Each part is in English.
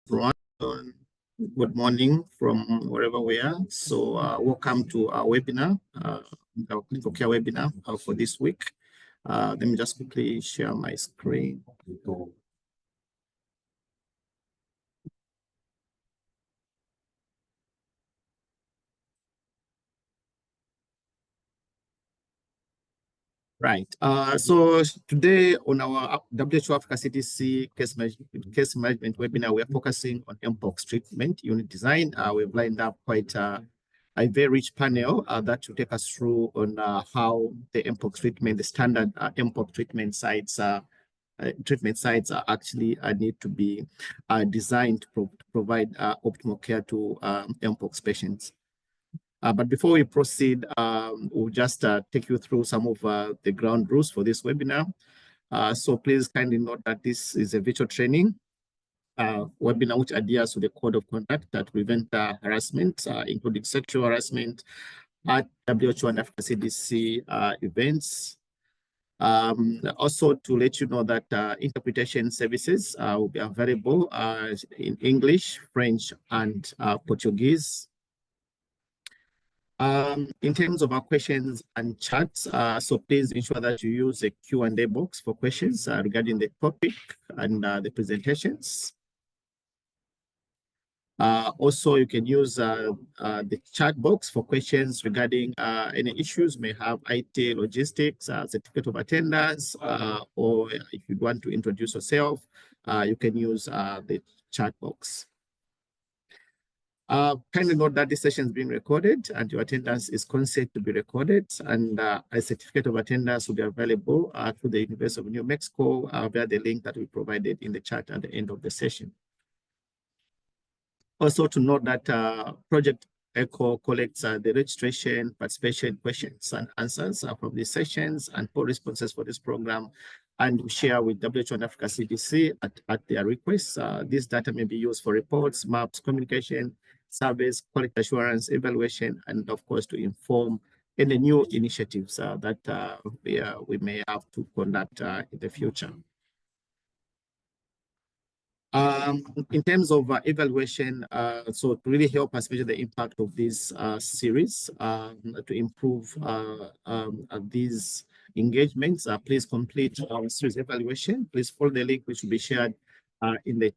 Everyone. Good morning from wherever we are. So welcome to our webinar, our clinical care webinar for this week. Let me just quickly share my screen. Right. So today on our WHO Africa CDC case management webinar, we are focusing on Mpox treatment unit design. We've lined up quite a very rich panel that will take us through on how the Mpox treatment, the standard Mpox treatment sites are actually need to be designed to provide optimal care to Mpox patients. But before we proceed, we'll just take you through some of the ground rules for this webinar. So please kindly note that this is a virtual training webinar which adheres to the code of conduct that prevent harassment, including sexual harassment at WHO and Africa CDC events. Also to let you know that interpretation services will be available in English, French, and Portuguese. In terms of our questions and chats, so please ensure that you use the Q&A box for questions regarding the topic and the presentations. Also, you can use the chat box for questions regarding any issues you may have, IT, logistics, certificate of attendance, or if you want to introduce yourself, you can use the chat box. Kindly note that this session is being recorded and your attendance is consent to be recorded, and a certificate of attendance will be available through the University of New Mexico via the link that we provided in the chat at the end of the session. Also to note that Project ECHO collects the registration, participation, questions and answers from these sessions and poll responses for this program, and we share with WHO and Africa CDC at their request. This data may be used for reports, maps, communication, surveys, quality assurance, evaluation, and of course to inform any new initiatives that we may have to conduct in the future. In terms of evaluation, so to really help us measure the impact of this series, to improve these engagements, please complete our series evaluation. Please follow the link which will be shared in the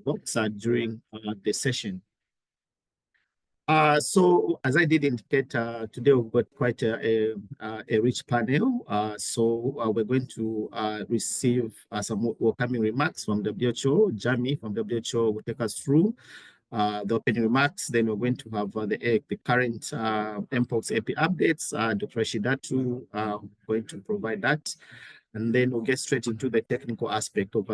box during the session. So as I did indicate, today we've got quite a rich panel. So we're going to receive some welcoming remarks from WHO. Jamie from WHO will take us through the opening remarks. Then we're going to have the current Mpox AP updates. Dr. Rashidatu going to provide that. And then we'll get straight into the technical aspect of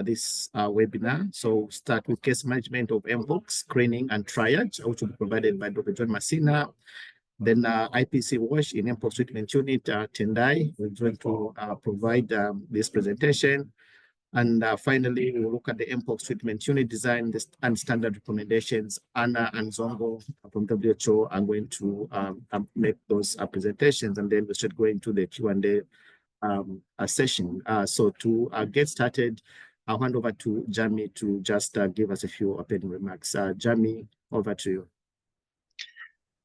this webinar. So start with case management of Mpox, screening and triage, which will be provided by Dr. John Messina. Then IPC WASH in Mpox treatment unit, Tendai, we're going to provide this presentation. And finally, we'll look at the Mpox treatment unit design and standard recommendations. Anna and Zongo from WHO are going to make those presentations, and then we should go into the Q&A session. So to get started, I'll hand over to Jamie to just give us a few opening remarks. Jamie, over to you.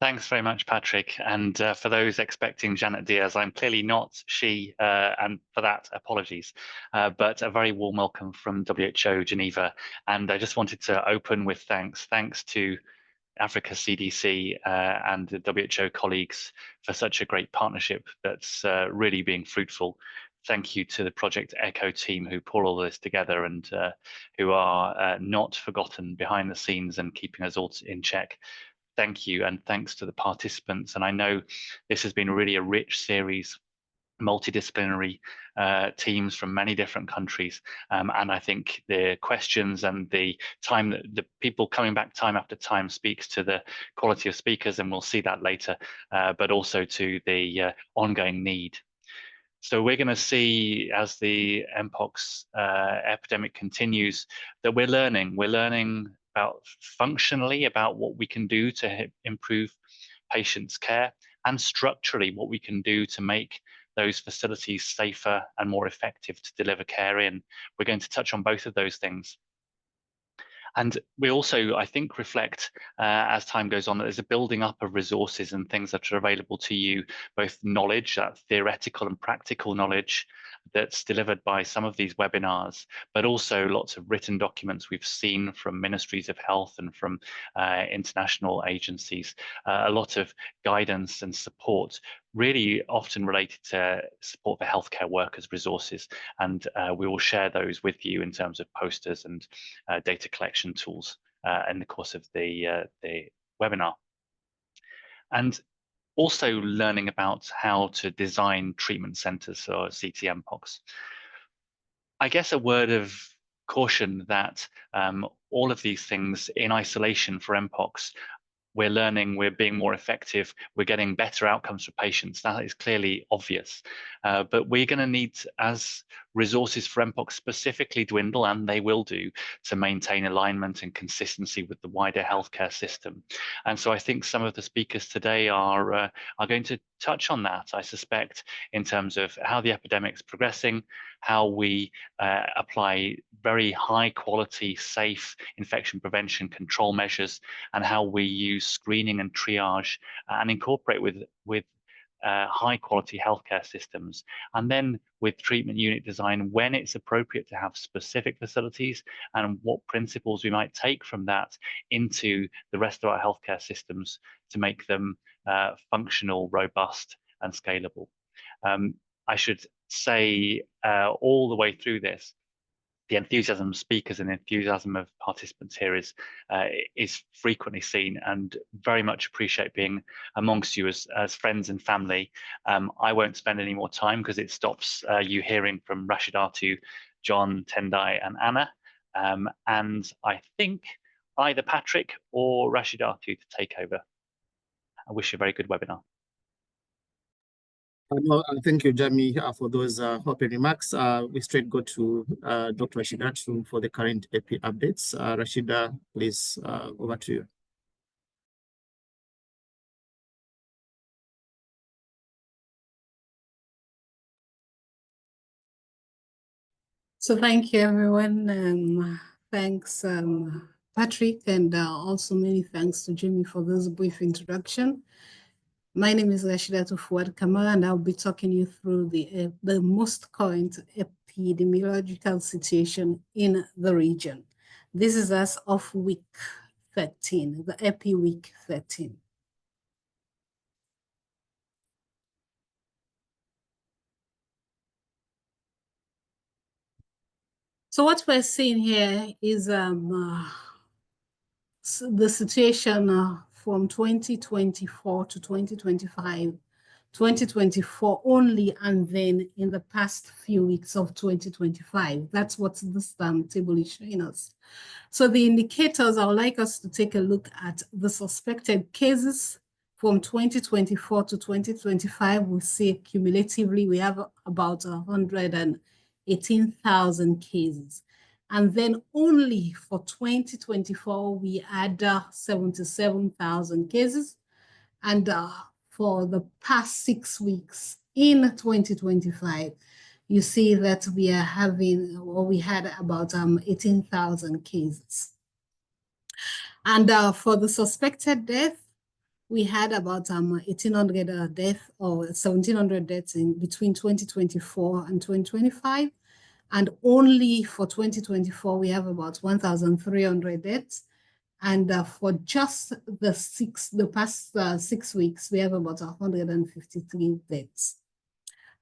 Thanks very much, Patrick. And for those expecting Janet Diaz, I'm clearly not she, and for that, apologies. But a very warm welcome from WHO Geneva. And I just wanted to open with thanks. Thanks to Africa CDC and the WHO colleagues for such a great partnership that's really being fruitful. Thank you to the Project ECHO team who pull all this together and who are not forgotten behind the scenes and keeping us all in check. Thank you, and thanks to the participants. And I know this has been really a rich series, multidisciplinary teams from many different countries, and I think the questions and the time that the people coming back time after time speaks to the quality of speakers, and we'll see that later, but also to the ongoing need. So we're going to see, as the Mpox epidemic continues, that we're learning about functionally about what we can do to improve patients' care, and structurally what we can do to make those facilities safer and more effective to deliver care in. We're going to touch on both of those things. And we also, I think, reflect as time goes on that there's a building up of resources and things that are available to you, both knowledge, that theoretical and practical knowledge that's delivered by some of these webinars, but also lots of written documents we've seen from ministries of health and from international agencies, a lot of guidance and support, really often related to support for healthcare workers resources. And we will share those with you in terms of posters and data collection tools in the course of the webinar. And also learning about how to design treatment centers for CT Mpox. I guess a word of caution that all of these things in isolation for Mpox, we're learning, we're being more effective, we're getting better outcomes for patients. That is clearly obvious. But we're going to need, as resources for Mpox specifically dwindle, and they will do, to maintain alignment and consistency with the wider healthcare system. And so I think some of the speakers today are going to touch on that, I suspect, in terms of how the epidemic's progressing, how we apply very high quality, safe infection prevention control measures, and how we use screening and triage and incorporate with high quality healthcare systems, and then with treatment unit design when it's appropriate to have specific facilities, and what principles we might take from that into the rest of our healthcare systems to make them functional, robust, and scalable. I should say all the way through this, the enthusiasm of speakers and enthusiasm of participants here is frequently seen, and very much appreciate being amongst you as friends and family. I won't spend any more time because it stops you hearing from Rashidatu, John, Tendai, and Anna. And I think either Patrick or Rashidatu to take over. I wish you a very good webinar. Thank you, Jamie, for those opening remarks. We straight go to Dr. Rashidatu for the current EP updates. Rashida, please, over to you. So thank you, everyone. Thanks, Patrick, and also many thanks to Jimmy for this brief introduction. My name is Rashidatu Fuad Kamal, and I'll be talking you through the most current epidemiological situation in the region. This is as of week 13, the epi week 13. So what we're seeing here is the situation from 2024 to 2025, 2024 only, and then in the past few weeks of 2025. That's what this table is showing us. So the indicators, I would like us to take a look at the suspected cases from 2024 to 2025. We see cumulatively we have about 118,000 cases. And then only for 2024, we had 77,000 cases. And for the past 6 weeks in 2025, you see that we are having, or we had about 18,000 cases. And for the suspected death, we had about 1,800 deaths or 1,700 deaths in between 2024 and 2025. And only for 2024, we have about 1,300 deaths. And for just the past 6 weeks, we have about 153 deaths.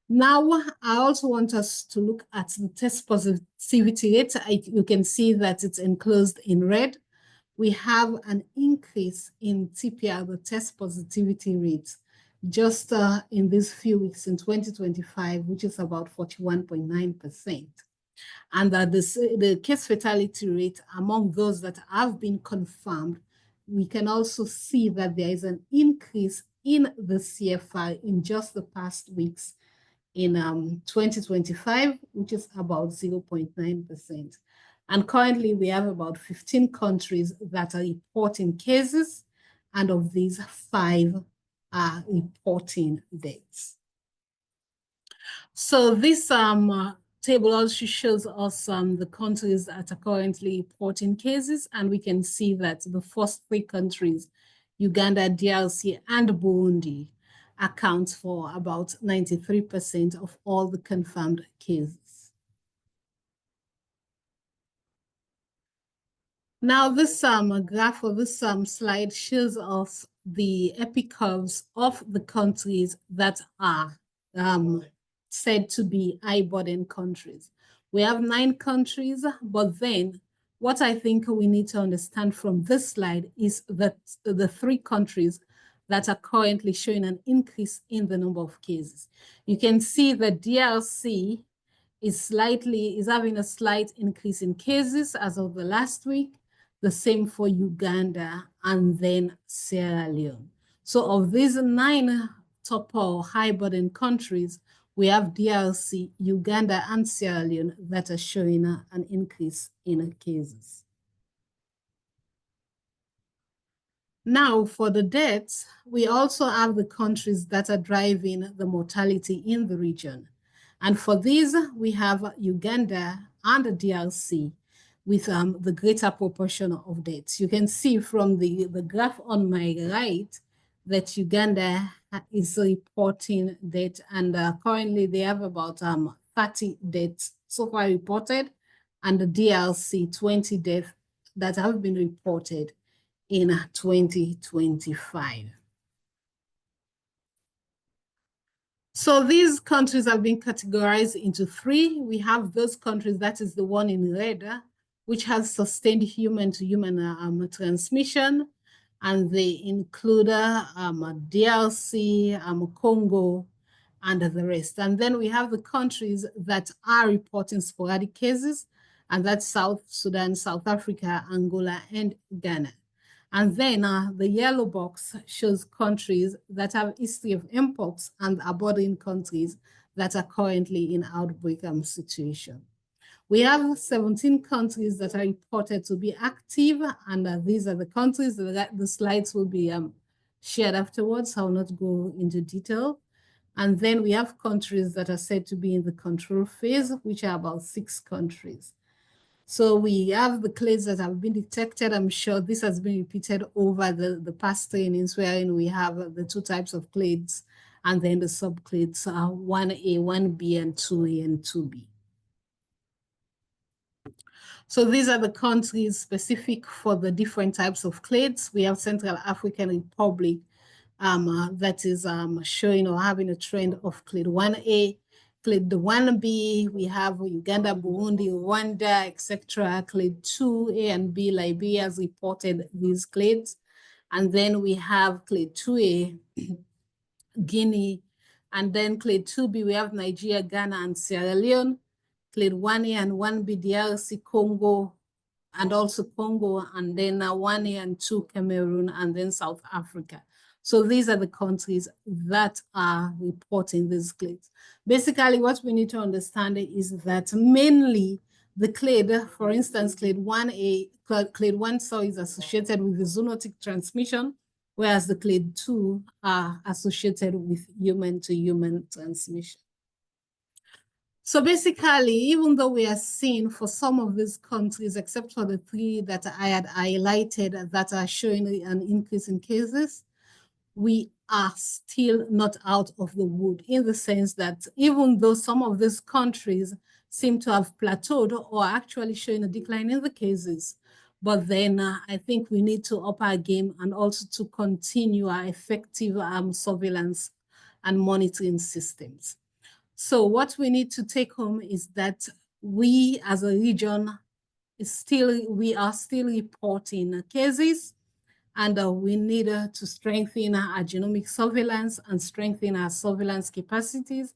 Now, I also want us to look at the test positivity rate. You can see that it's enclosed in red. We have an increase in TPR, the test positivity rate, just in these few weeks in 2025, which is about 41.9%. And that the case fatality rate among those that have been confirmed, we can also see that there is an increase in the CFR in just the past weeks in 2025, which is about 0.9%. And currently we have about 15 countries that are reporting cases, and of these 5 are reporting deaths. So this table also shows us the countries that are currently reporting cases, and we can see that the first three countries, Uganda, DRC, and Burundi, account for about 93% of all the confirmed cases. Now, this graph or this slide shows us the epic curves of the countries that are said to be high burden countries. We have 9 countries, but then what I think we need to understand from this slide is that the 3 countries that are currently showing an increase in the number of cases. You can see that DRC is having a slight increase in cases as of the last week. The same for Uganda and then Sierra Leone. So of these 9 top or high burden countries, we have DRC, Uganda, and Sierra Leone that are showing an increase in cases. Now, for the deaths, we also have the countries that are driving the mortality in the region. And for these, we have Uganda and the DRC with the greater proportion of deaths. You can see from the graph on my right that Uganda is reporting death, and currently they have about 30 deaths so far reported, and the DRC 20 deaths that have been reported in 2025. So these countries have been categorized into 3. We have those countries, that is the one in red, which has sustained human-to-human transmission, and they include DRC, Congo, and the rest. And then we have the countries that are reporting sporadic cases, and that's South Sudan, South Africa, Angola, and Ghana. And then the yellow box shows countries that have history of Mpox and are bordering countries that are currently in outbreak situation. We have 17 countries that are reported to be active, and these are the countries that the slides will be shared afterwards. I will not go into detail. And then we have countries that are said to be in the control phase, which are about 6 countries. So we have the clades that have been detected. I'm sure this has been repeated over the past trainings, wherein we have the 2 types of clades and then the subclades, 1A, 1B, and 2A and 2B. So these are the countries specific for the different types of clades. We have Central African Republic that is showing or having a trend of clade 1A. Clade 1B, we have Uganda, Burundi, Rwanda, etc. Clade 2A and B, Liberia has reported these clades. And then we have clade 2A, Guinea. And then clade 2B, we have Nigeria, Ghana, and Sierra Leone. Clade 1A and 1B, DRC, Congo, and also Congo, and then 1A and 2, Cameroon, and then South Africa. So these are the countries that are reporting these clades. Basically, what we need to understand is that mainly the clade, for instance, clade 1A, clade 1 is associated with the zoonotic transmission, whereas the clade 2 are associated with human-to-human transmission. So basically, even though we are seeing for some of these countries, except for the 3 that I had highlighted that are showing an increase in cases, we are still not out of the wood, in the sense that even though some of these countries seem to have plateaued or actually showing a decline in the cases, but then I think we need to up our game and also to continue our effective surveillance and monitoring systems. So what we need to take home is that we as a region we are still reporting cases, and we need to strengthen our genomic surveillance and strengthen our surveillance capacities,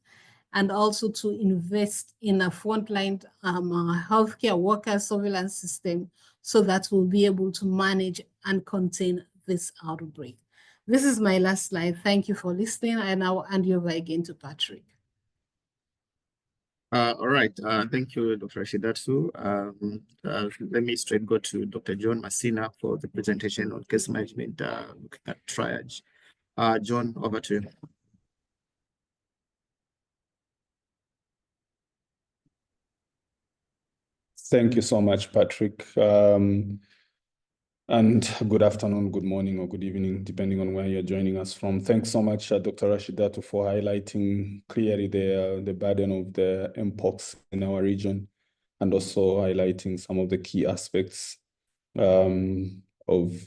and also to invest in a frontline healthcare worker surveillance system so that we'll be able to manage and contain this outbreak. This is my last slide. Thank you for listening, and I'll hand you over again to Patrick. All right, thank you, Dr. Rashidatu. Let me straight go to Dr. John Messina for the presentation on case management, looking at triage. John, over to you. Thank you so much, Patrick. And good afternoon, good morning, or good evening, depending on where you're joining us from. Thanks so much, Dr. Rashidatu, for highlighting clearly the burden of the Mpox in our region, and also highlighting some of the key aspects of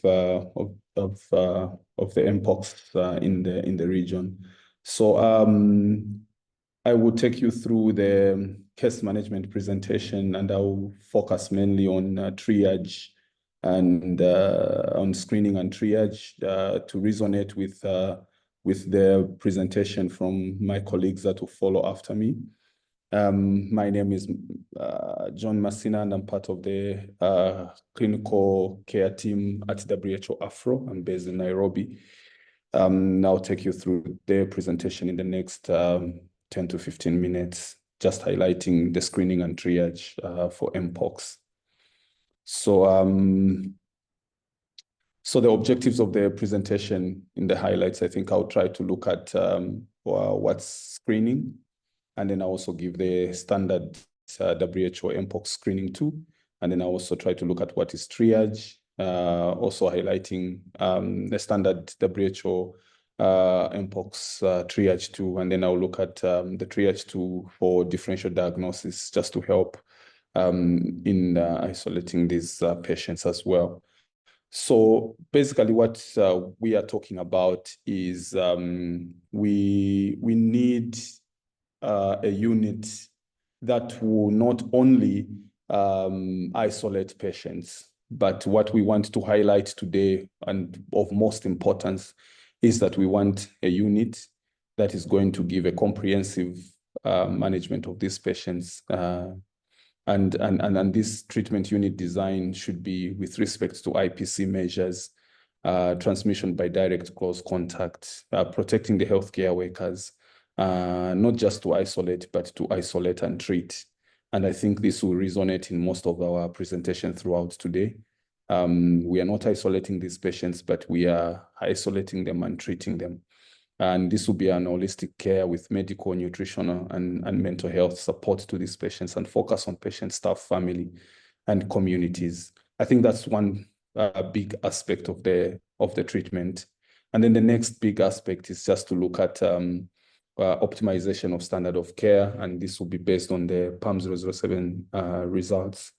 the Mpox in the region. So I will take you through the case management presentation, and I will focus mainly on triage and on screening and triage to resonate with the presentation from my colleagues that will follow after me. My name is John Masina, and I'm part of the clinical care team at WHO Afro. I'm based in Nairobi. I'll take you through their presentation in the next 10 to 15 minutes, just highlighting the screening and triage for Mpox. So the objectives of the presentation in the highlights, I think I'll try to look at what's screening, and then I also give the standard WHO Mpox screening tool, and then I also try to look at what is triage, also highlighting the standard WHO Mpox triage tool, and then I'll look at the triage tool for differential diagnosis, just to help in isolating these patients as well. So basically what we are talking about is we need a unit that will not only isolate patients, but what we want to highlight today, and of most importance, is that we want a unit that is going to give a comprehensive management of these patients. And this treatment unit design should be with respect to IPC measures, transmission by direct close contact, protecting the healthcare workers, not just to isolate, but to isolate and treat. And I think this will resonate in most of our presentation throughout today. We are not isolating these patients, but we are isolating them and treating them. And this will be an holistic care with medical, nutritional, and mental health support to these patients, and focus on patient, staff, family, and communities. I think that's one big aspect of the treatment. And then the next big aspect is just to look at optimization of standard of care, and this will be based on the PAM007 results.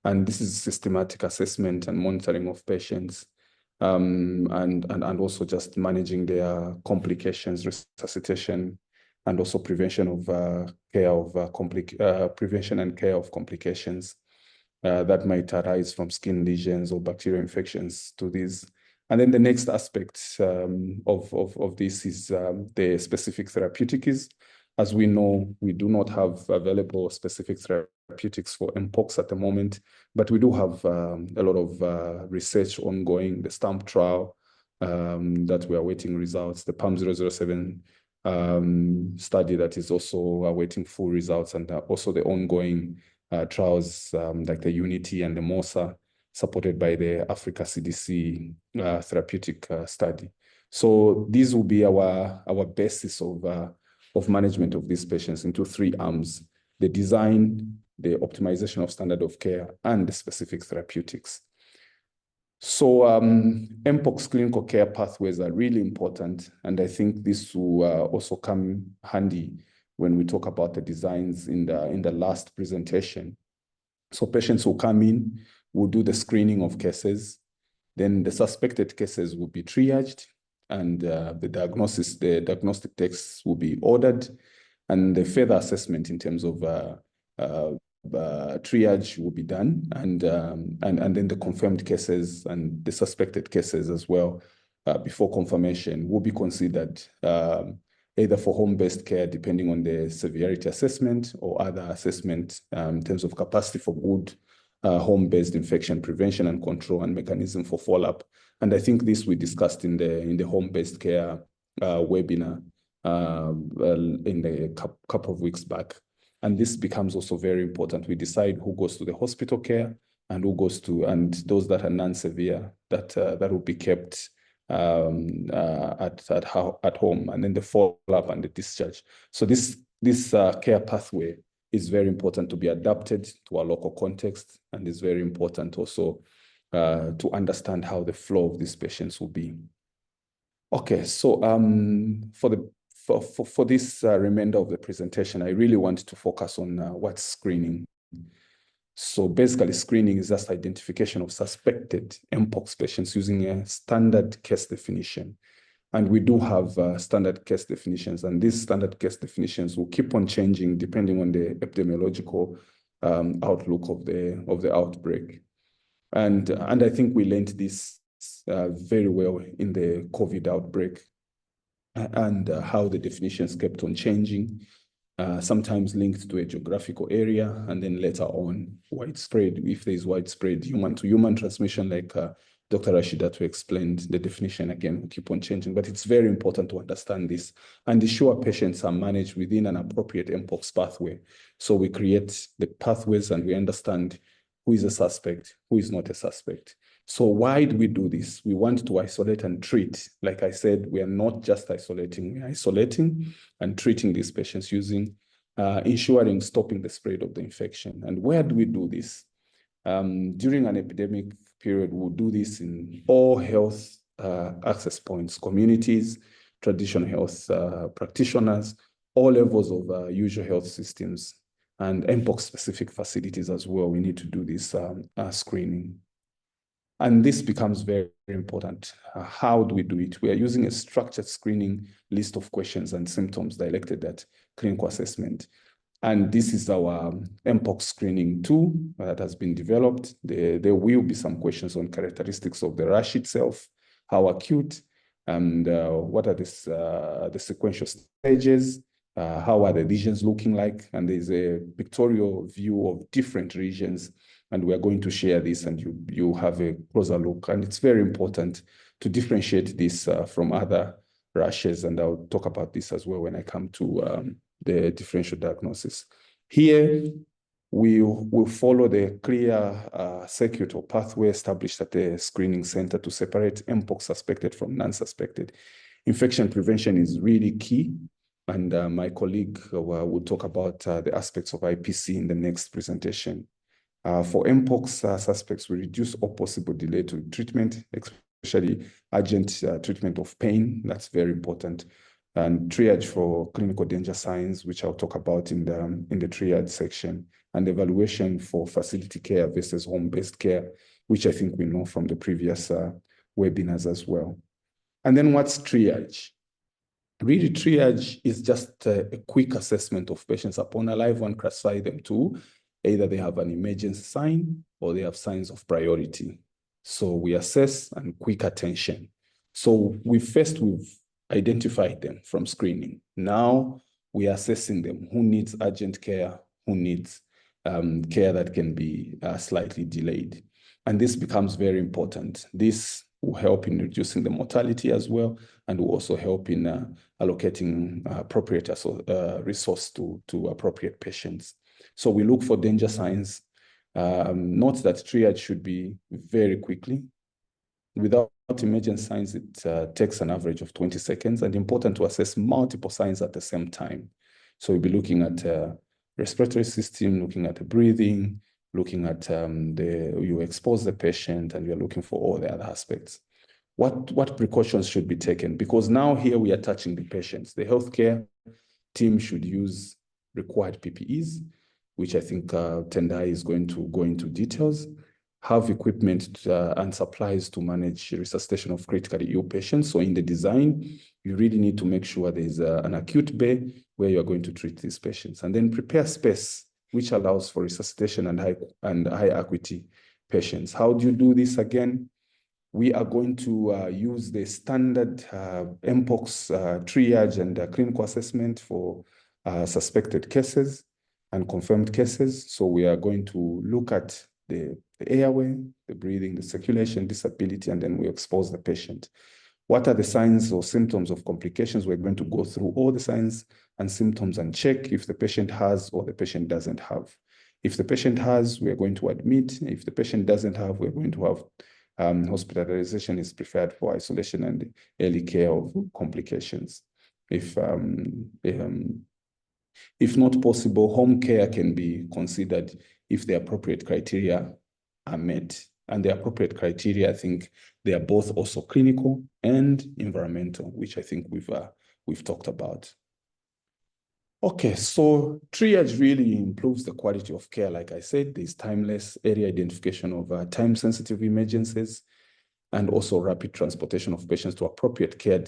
And this is systematic assessment and monitoring of patients, and also just managing their complications, resuscitation, and also prevention of prevention and care of complications that might arise from skin lesions or bacterial infections to these. And then the next aspect of this is the specific therapeutics. As we know, we do not have available specific therapeutics for Mpox at the moment, but we do have a lot of research ongoing, the STAMP trial that we are awaiting results, the PAM007 study that is also awaiting full results, and also the ongoing trials like the UNITY and the MOSA, supported by the Africa CDC therapeutic study. So these will be our basis of management of these patients into three arms: the design, the optimization of standard of care, and the specific therapeutics. So Mpox clinical care pathways are really important, and I think this will also come handy when we talk about the designs in the last presentation. So patients will come in, we'll do the screening of cases, then the suspected cases will be triaged, and the diagnostic tests will be ordered, and the further assessment in terms of triage will be done, and then the confirmed cases and the suspected cases as well, before confirmation, will be considered either for home-based care, depending on the severity assessment, or other assessment in terms of capacity for good home-based infection prevention and control, and mechanism for follow-up. And I think this we discussed in the home-based care webinar in a couple of weeks back. And this becomes also very important. We decide who goes to the hospital care and who goes to, and those that are non-severe, that will be kept at home, and then the follow-up and the discharge. So this care pathway is very important to be adapted to our local context, and it's very important also to understand how the flow of these patients will be. Okay, so for this remainder of the presentation, I really want to focus on what's screening. So basically, screening is just identification of suspected Mpox patients using a standard case definition. And we do have standard case definitions, and these standard case definitions will keep on changing depending on the epidemiological outlook of the outbreak. And I think we learned this very well in the COVID outbreak, and how the definitions kept on changing, sometimes linked to a geographical area, and then later on widespread, if there is widespread human-to-human transmission, like Dr. Rashidatu explained, the definition again will keep on changing. But it's very important to understand this and ensure patients are managed within an appropriate Mpox pathway. So we create the pathways and we understand who is a suspect, who is not a suspect. So why do we do this? We want to isolate and treat. Like I said, we are not just isolating, we are isolating and treating these patients using, ensuring stopping the spread of the infection. And where do we do this? During an epidemic period, we'll do this in all health access points, communities, traditional health practitioners, all levels of usual health systems, and Mpox-specific facilities as well. We need to do this screening. And this becomes very, very important. How do we do it? We are using a structured screening list of questions and symptoms directed at clinical assessment. And this is our Mpox screening tool that has been developed. There will be some questions on characteristics of the rash itself, how acute, and what are the sequential stages, how are the lesions looking like, and there's a pictorial view of different regions, and we're going to share this, and you have a closer look. And it's very important to differentiate this from other rashes, and I'll talk about this as well when I come to the differential diagnosis. Here, we will follow the clear circuit or pathway established at the screening center to separate Mpox suspected from non-suspected. Infection prevention is really key, and my colleague will talk about the aspects of IPC in the next presentation. For Mpox suspects, we reduce all possible delay to treatment, especially urgent treatment of pain. That's very important. And triage for clinical danger signs, which I'll talk about in the triage section, and evaluation for facility care versus home-based care, which I think we know from the previous webinars as well. And then what's triage? Really, triage is just a quick assessment of patients upon arrival and classify them to either they have an emergency sign or they have signs of priority. So we assess and quick attention. So we've identified them from screening. Now we are assessing them, who needs urgent care, who needs care that can be slightly delayed. And this becomes very important. This will help in reducing the mortality as well, and will also help in allocating appropriate resource to appropriate patients. So we look for danger signs. Note that triage should be very quickly. Without emergent signs, it takes an average of 20 seconds, and important to assess multiple signs at the same time. So we'll be looking at respiratory system, looking at the breathing, looking at you expose the patient, and you're looking for all the other aspects. What precautions should be taken? Because now here we are touching the patients. The healthcare team should use required PPEs, which I think Tendai is going to go into details. Have equipment and supplies to manage resuscitation of critically ill patients. So in the design, you really need to make sure there's an acute bay where you're going to treat these patients, and then prepare space which allows for resuscitation and high acuity patients. How do you do this again? We are going to use the standard Mpox triage and clinical assessment for suspected cases and confirmed cases. So we are going to look at the airway, the breathing, the circulation, disability, and then we expose the patient. What are the signs or symptoms of complications? We're going to go through all the signs and symptoms and check if the patient has or the patient doesn't have. If the patient has, we're going to admit. If the patient doesn't have, we're going to have hospitalization is preferred for isolation and early care of complications. If If not possible, home care can be considered if the appropriate criteria are met. And the appropriate criteria, I think they are both also clinical and environmental, which I think we've talked about. Okay, so triage really improves the quality of care. Like I said, there's timeless area identification of time-sensitive emergencies, and also rapid transportation of patients to appropriate care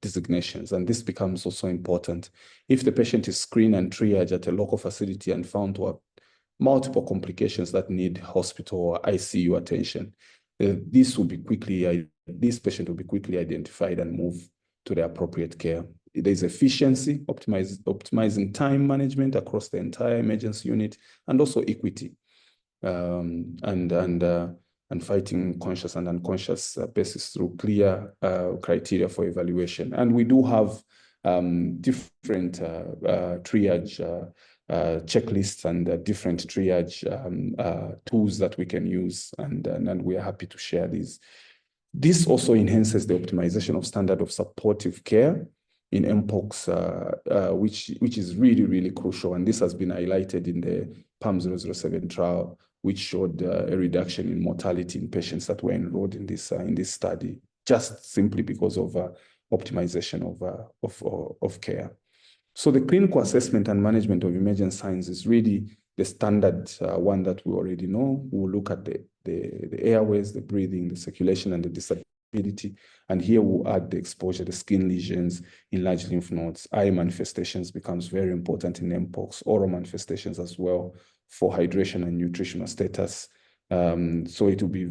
designations. And this becomes also important. If the patient is screened and triaged at a local facility and found to have multiple complications that need hospital or ICU attention, this patient will be quickly identified and moved to the appropriate care. There's efficiency, optimizing time management across the entire emergency unit, and also equity, and fighting conscious and unconscious basis through clear criteria for evaluation. And we do have different triage checklists and different triage tools that we can use, and we are happy to share these. This also enhances the optimization of standard of supportive care in Mpox, which is really, really crucial. And this has been highlighted in the PALM-007 trial, which showed a reduction in mortality in patients that were enrolled in this study, just simply because of optimization of care. So the clinical assessment and management of emergent signs is really the standard one that we already know. We'll look at the airways, the breathing, the circulation, and the disability. And here we'll add the exposure, the skin lesions, enlarged lymph nodes. Eye manifestations becomes very important in Mpox, oral manifestations as well for hydration and nutritional status. So it will be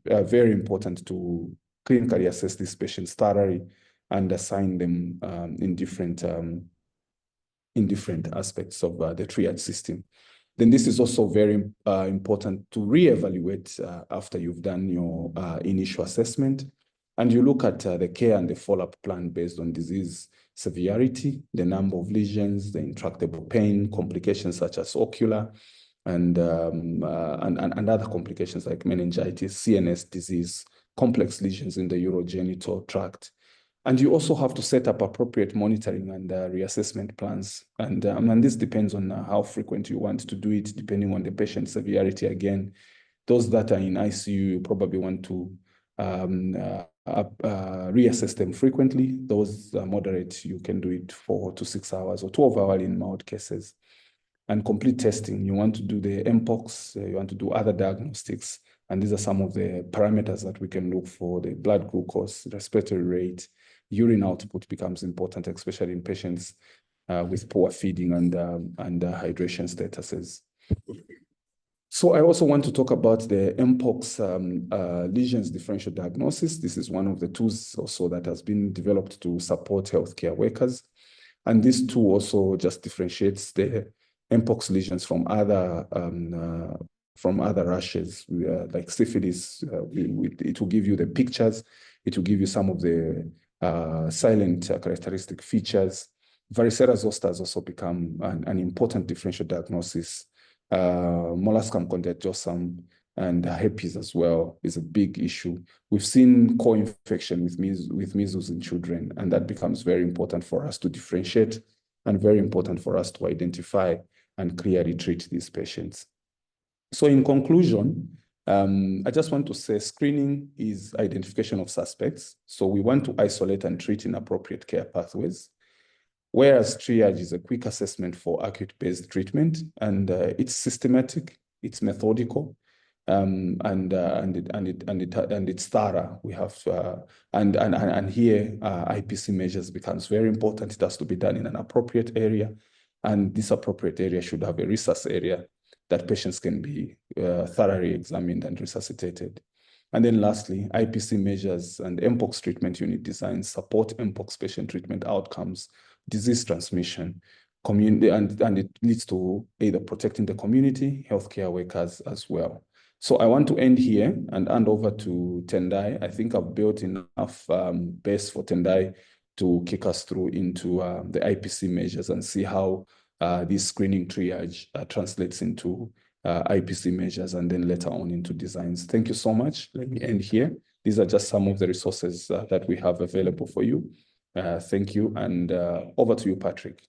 very important to clinically assess these patients thoroughly and assign them in different aspects of the triage system. Then this is also very important to reevaluate after you've done your initial assessment. And you look at the care and the follow-up plan based on disease severity, the number of lesions, the intractable pain, complications such as ocular, and other complications like meningitis, CNS disease, complex lesions in the urogenital tract. And you also have to set up appropriate monitoring and reassessment plans. And this depends on how frequent you want to do it, depending on the patient severity. Again, those that are in ICU, you probably want to reassess them frequently. Those moderate, you can do it 4 to 6 hours or 12 hours in mild cases. And complete testing, you want to do the Mpox, you want to do other diagnostics. And these are some of the parameters that we can look for: the blood glucose, respiratory rate, urine output becomes important, especially in patients with poor feeding and hydration statuses. So I also want to talk about the Mpox lesions differential diagnosis. This is one of the tools also that has been developed to support healthcare workers. And this tool also just differentiates the Mpox lesions from other rashes, like syphilis. It will give you the pictures. It will give you some of the silent characteristic features. Varicella zoster has also become an important differential diagnosis. Molluscum contagiosum and herpes as well is a big issue. We've seen co-infection with measles in children, and that becomes very important for us to differentiate and very important for us to identify and clearly treat these patients. So in conclusion, I just want to say screening is identification of suspects. So we want to isolate and treat in appropriate care pathways, whereas triage is a quick assessment for acute-based treatment, and it's systematic, it's methodical, and it's thorough. We have and here IPC measures becomes very important. It has to be done in an appropriate area, and this appropriate area should have a resus area that patients can be thoroughly examined and resuscitated. And then lastly, IPC measures and Mpox treatment unit designs support Mpox patient treatment outcomes, disease transmission, community, and it leads to either protecting the community, healthcare workers as well. So I want to end here and hand over to Tendai. I think I've built enough base for Tendai to kick us through into the IPC measures and see how this screening triage translates into IPC measures and then later on into designs. Thank you so much. Let me end here. These are just some of the resources that we have available for you. Thank you, and over to you, Patrick.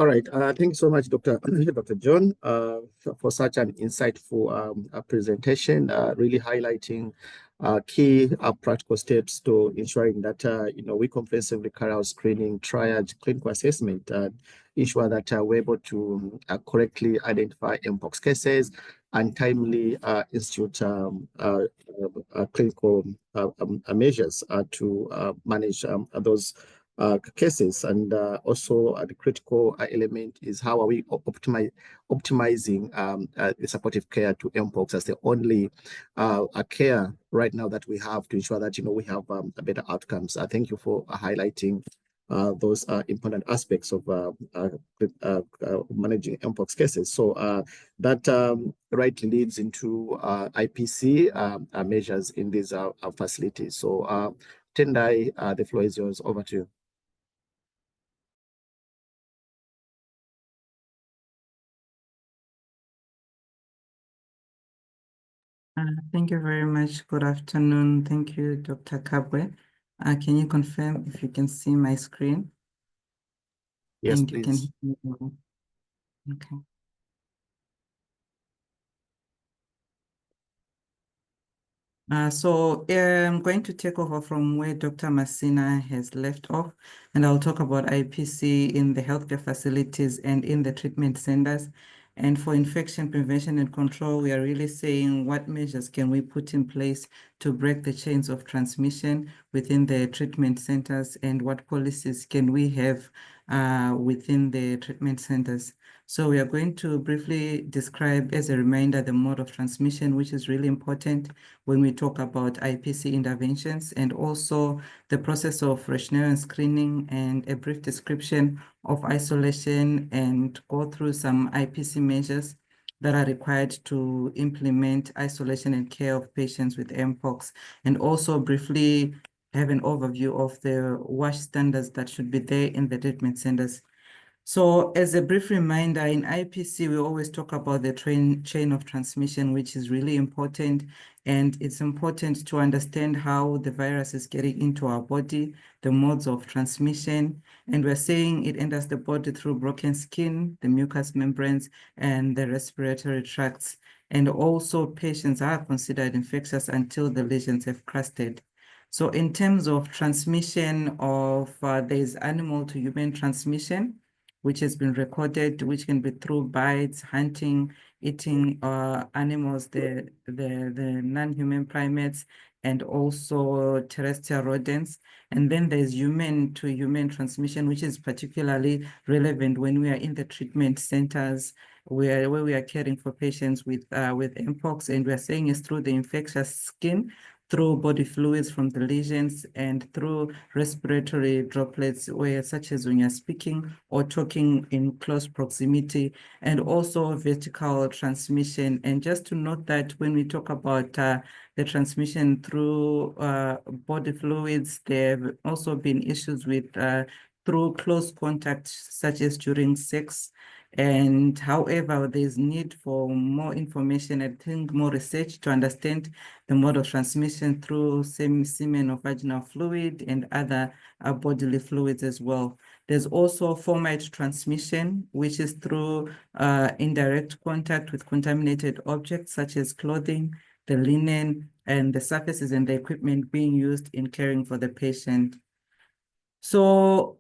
All right. Thank you so much, Dr. Dr. John, for such an insightful presentation, really highlighting key practical steps to ensuring that we comprehensively carry out screening, triage, clinical assessment, ensure that we're able to correctly identify Mpox cases and timely institute clinical measures to manage those cases. And also the critical element is how are we optimizing the supportive care to Mpox as the only care right now that we have to ensure that we have better outcomes. Thank you for highlighting those important aspects of managing Mpox cases. So that rightly leads into IPC measures in these facilities. So Tendai, the floor is yours. Over to you. Thank you very much. Good afternoon. Thank you, Dr. Kabwe. Can you confirm if you can see my screen? Yes, and please. You can hear me well? Okay. So I'm going to take over from where Dr. Masina has left off, and I'll talk about IPC in the healthcare facilities and in the treatment centers. And for infection prevention and control, we are really saying what measures can we put in place to break the chains of transmission within the treatment centers, and what policies can we have within the treatment centers. So we are going to briefly describe, as a reminder, the mode of transmission, which is really important when we talk about IPC interventions, and also the process of Reshner screening, and a brief description of isolation, and go through some IPC measures that are required to implement isolation and care of patients with Mpox, and also briefly have an overview of the WASH standards that should be there in the treatment centers. So as a brief reminder, in IPC, we always talk about the chain of transmission, which is really important. And it's important to understand how the virus is getting into our body, the modes of transmission. And we're saying it enters the body through broken skin, the mucous membranes, and the respiratory tracts. And also patients are considered infectious until the lesions have crusted. So in terms of transmission of, there's animal to human transmission, which has been recorded, which can be through bites, hunting, eating animals, the non-human primates, and also terrestrial rodents. And then there's human to human transmission, which is particularly relevant when we are in the treatment centers where we are caring for patients with Mpox, and we're saying it's through the infectious skin, through body fluids from the lesions, and through respiratory droplets, such as when you're speaking or talking in close proximity, and also vertical transmission. And just to note that when we talk about the transmission through body fluids, there have also been issues with through close contact, such as during sex. And however, there's need for more information, I think more research to understand the mode of transmission through semen or vaginal fluid and other bodily fluids as well. There's also fomite transmission, which is through indirect contact with contaminated objects such as clothing, the linen, and the surfaces and the equipment being used in caring for the patient. So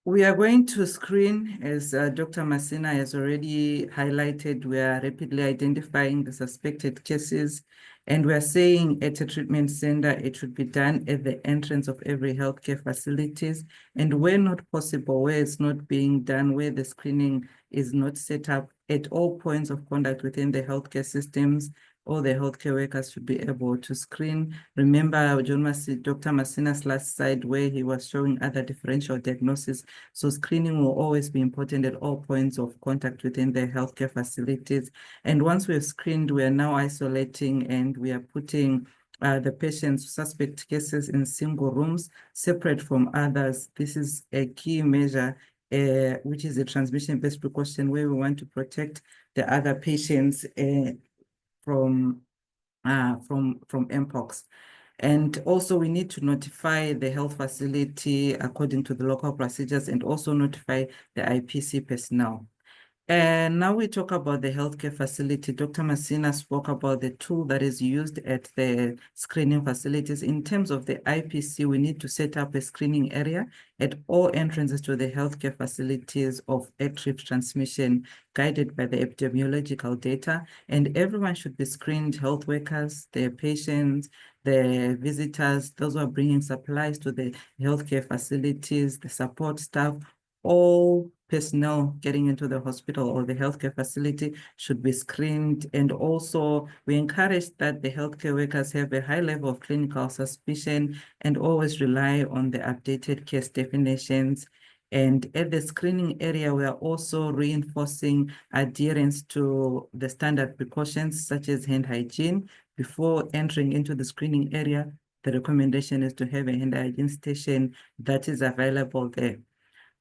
we are going to screen, as Dr. Masina has already highlighted. We are rapidly identifying the suspected cases, and we are saying at a treatment center, it should be done at the entrance of every healthcare facilities. And where not possible, where it's not being done, where the screening is not set up, at all points of contact within the healthcare systems, all the healthcare workers should be able to screen. Remember Dr. Masina's last slide where he was showing other differential diagnosis. So screening will always be important at all points of contact within the healthcare facilities. And once we've screened, we are now isolating, and we are putting the patient's suspect cases in single rooms, separate from others. This is a key measure, which is a transmission-based precaution, where we want to protect the other patients from Mpox. And also we need to notify the health facility according to the local procedures and also notify the IPC personnel. And now we talk about the healthcare facility. Dr. Masina spoke about the tool that is used at the screening facilities. In terms of the IPC, we need to set up a screening area at all entrances to the healthcare facilities of active transmission, guided by the epidemiological data. And everyone should be screened: health workers, their patients, the visitors, those who are bringing supplies to the healthcare facilities, the support staff. All personnel getting into the hospital or the healthcare facility should be screened. And also we encourage that the healthcare workers have a high level of clinical suspicion and always rely on the updated case definitions. And at the screening area, we are also reinforcing adherence to the standard precautions such as hand hygiene. Before entering into the screening area, the recommendation is to have a hand hygiene station that is available there.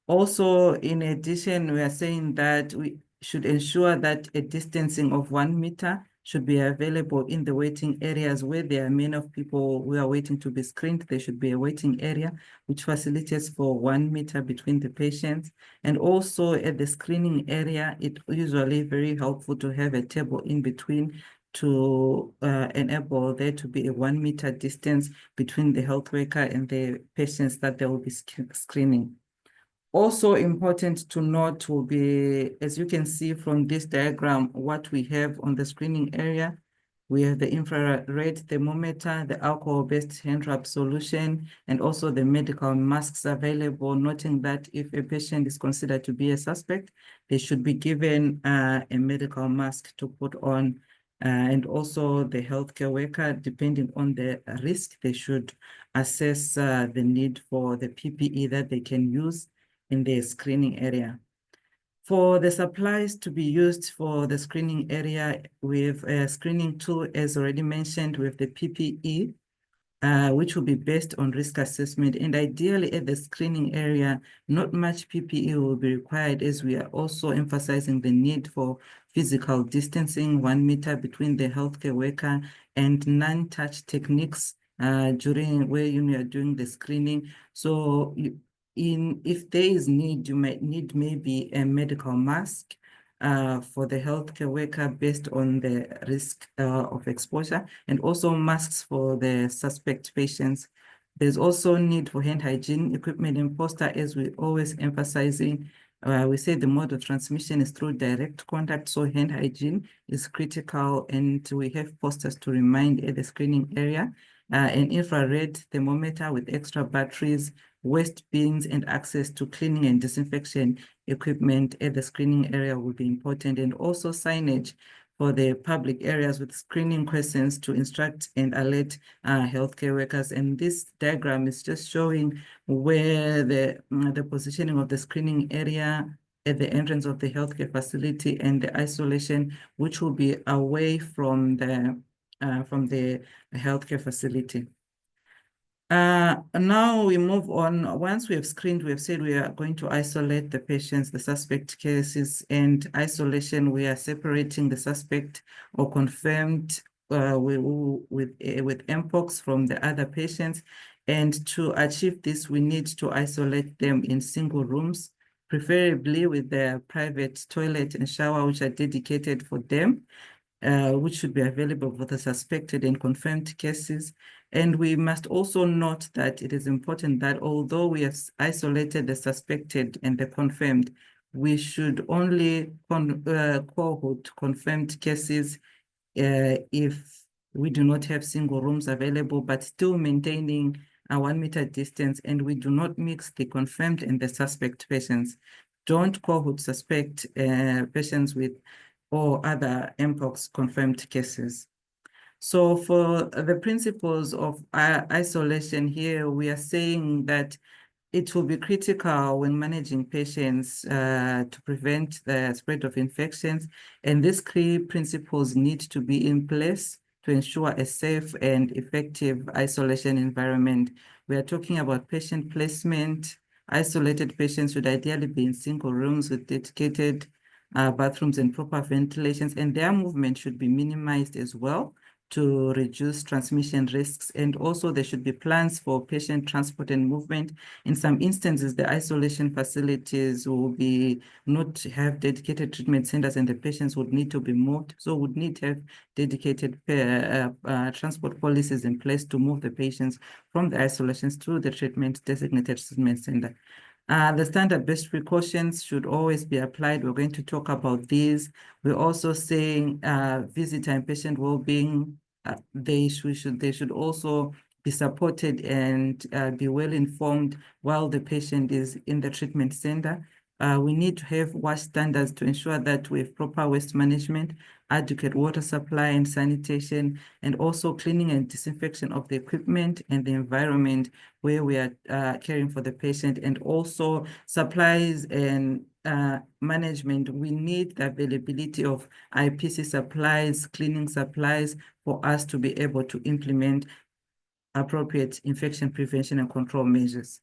Also, in addition, we are saying that we should ensure that a distancing of 1 meter should be available in the waiting areas where there are many of people who are waiting to be screened. There should be a waiting area which facilitates for 1 meter between the patients. And also at the screening area, it's usually very helpful to have a table in between to enable there to be a 1 meter distance between the health worker and the patients that they will be screening. Also important to note will be, as you can see from this diagram, what we have on the screening area. We have the infrared thermometer, the alcohol-based hand rub solution, and also the medical masks available, noting that if a patient is considered to be a suspect, they should be given a medical mask to put on. And also the healthcare worker, depending on the risk, they should assess the need for the PPE that they can use in the screening area. For the supplies to be used for the screening area, we have a screening tool, as already mentioned, with the PPE, which will be based on risk assessment. And ideally at the screening area, not much PPE will be required, as we are also emphasizing the need for physical distancing, 1 meter between the healthcare worker, and non-touch techniques during where you are doing the screening. So if there is need, you might need maybe a medical mask for the healthcare worker based on the risk of exposure, and also masks for the suspect patients. There's also need for hand hygiene equipment and poster, as we always emphasizing. We say the mode of transmission is through direct contact, so hand hygiene is critical, and we have posters to remind at the screening area. An infrared thermometer with extra batteries, waste bins, and access to cleaning and disinfection equipment at the screening area will be important, and also signage for the public areas with screening questions to instruct and alert healthcare workers. And this diagram is just showing where the positioning of the screening area at the entrance of the healthcare facility and the isolation, which will be away from the healthcare facility. Now we move on. Once we have screened, we have said we are going to isolate the patients, the suspect cases, and isolation, we are separating the suspect or confirmed with Mpox from the other patients. And to achieve this, we need to isolate them in single rooms, preferably with their private toilet and shower, which are dedicated for them. Which should be available for the suspected and confirmed cases. And we must also note that it is important that although we have isolated the suspected and the confirmed, we should only cohort confirmed cases if we do not have single rooms available, but still maintaining a 1 meter distance, and we do not mix the confirmed and the suspect patients. Don't cohort suspect patients with or other Mpox confirmed cases. So for the principles of isolation here, we are saying that it will be critical when managing patients to prevent the spread of infections. And these key principles need to be in place to ensure a safe and effective isolation environment. We are talking about patient placement. Isolated patients should ideally be in single rooms with dedicated bathrooms and proper ventilations, and their movement should be minimized as well to reduce transmission risks. And also there should be plans for patient transport and movement. In some instances, the isolation facilities will be not have dedicated treatment centers and the patients would need to be moved. So would need to have dedicated transport policies in place to move the patients from the isolations to the designated treatment center. The standard-based precautions should always be applied. We're going to talk about these. We're also saying visitor and patient well-being, they should also be supported and be well informed while the patient is in the treatment center. We need to have WASH standards to ensure that we have proper waste management, adequate water supply and sanitation, and also cleaning and disinfection of the equipment and the environment where we are caring for the patient, and also supplies and management. We need the availability of IPC supplies, cleaning supplies for us to be able to implement appropriate infection prevention and control measures.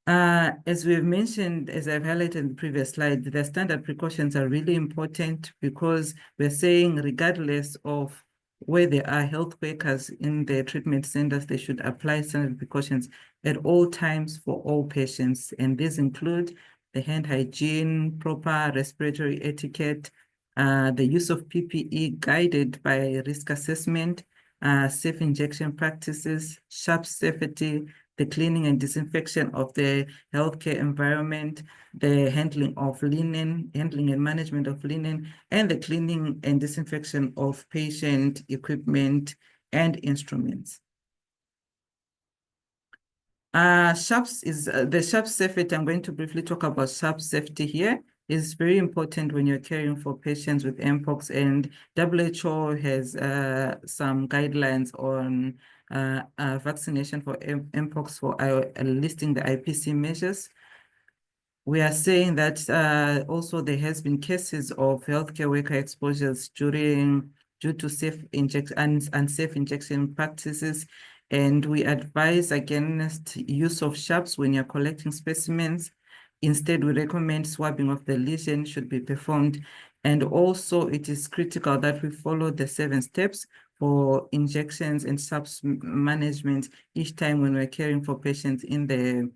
As we've mentioned, as I've highlighted in the previous slide, the standard precautions are really important because we're saying regardless of where there are health workers in the treatment centers, they should apply standard precautions at all times for all patients. And these include the hand hygiene, proper respiratory etiquette, the use of PPE guided by risk assessment, safe injection practices, sharp safety, the cleaning and disinfection of the healthcare environment, the handling of linen, handling and management of linen, and the cleaning and disinfection of patient equipment and instruments. The sharp safety, I'm going to briefly talk about sharp safety here. Is very important when you're caring for patients with Mpox, and WHO has some guidelines on vaccination for Mpox for listing the IPC measures. We are saying that also there has been cases of healthcare worker exposures due to unsafe injection practices, and we advise against use of sharps when you're collecting specimens. Instead, we recommend swabbing of the lesion should be performed. And also it is critical that we follow the 7 steps for injections and sharps management each time when we're caring for patients in the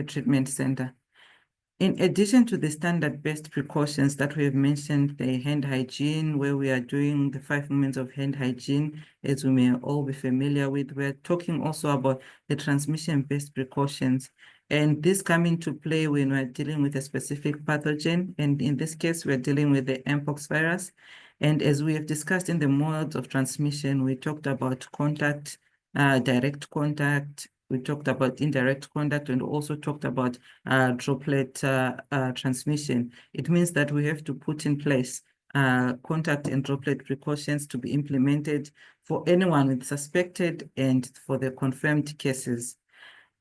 treatment center. In addition to the standard-based precautions that we have mentioned, the hand hygiene, where we are doing the 5 moments of hand hygiene, as we may all be familiar with, we're talking also about the transmission-based precautions. And this come into play when we're dealing with a specific pathogen. And in this case, we're dealing with the Mpox virus. And as we have discussed in the modes of transmission, we talked about contact, direct contact, we talked about indirect contact, and also talked about droplet transmission. It means that we have to put in place contact and droplet precautions to be implemented for anyone with suspected and for the confirmed cases.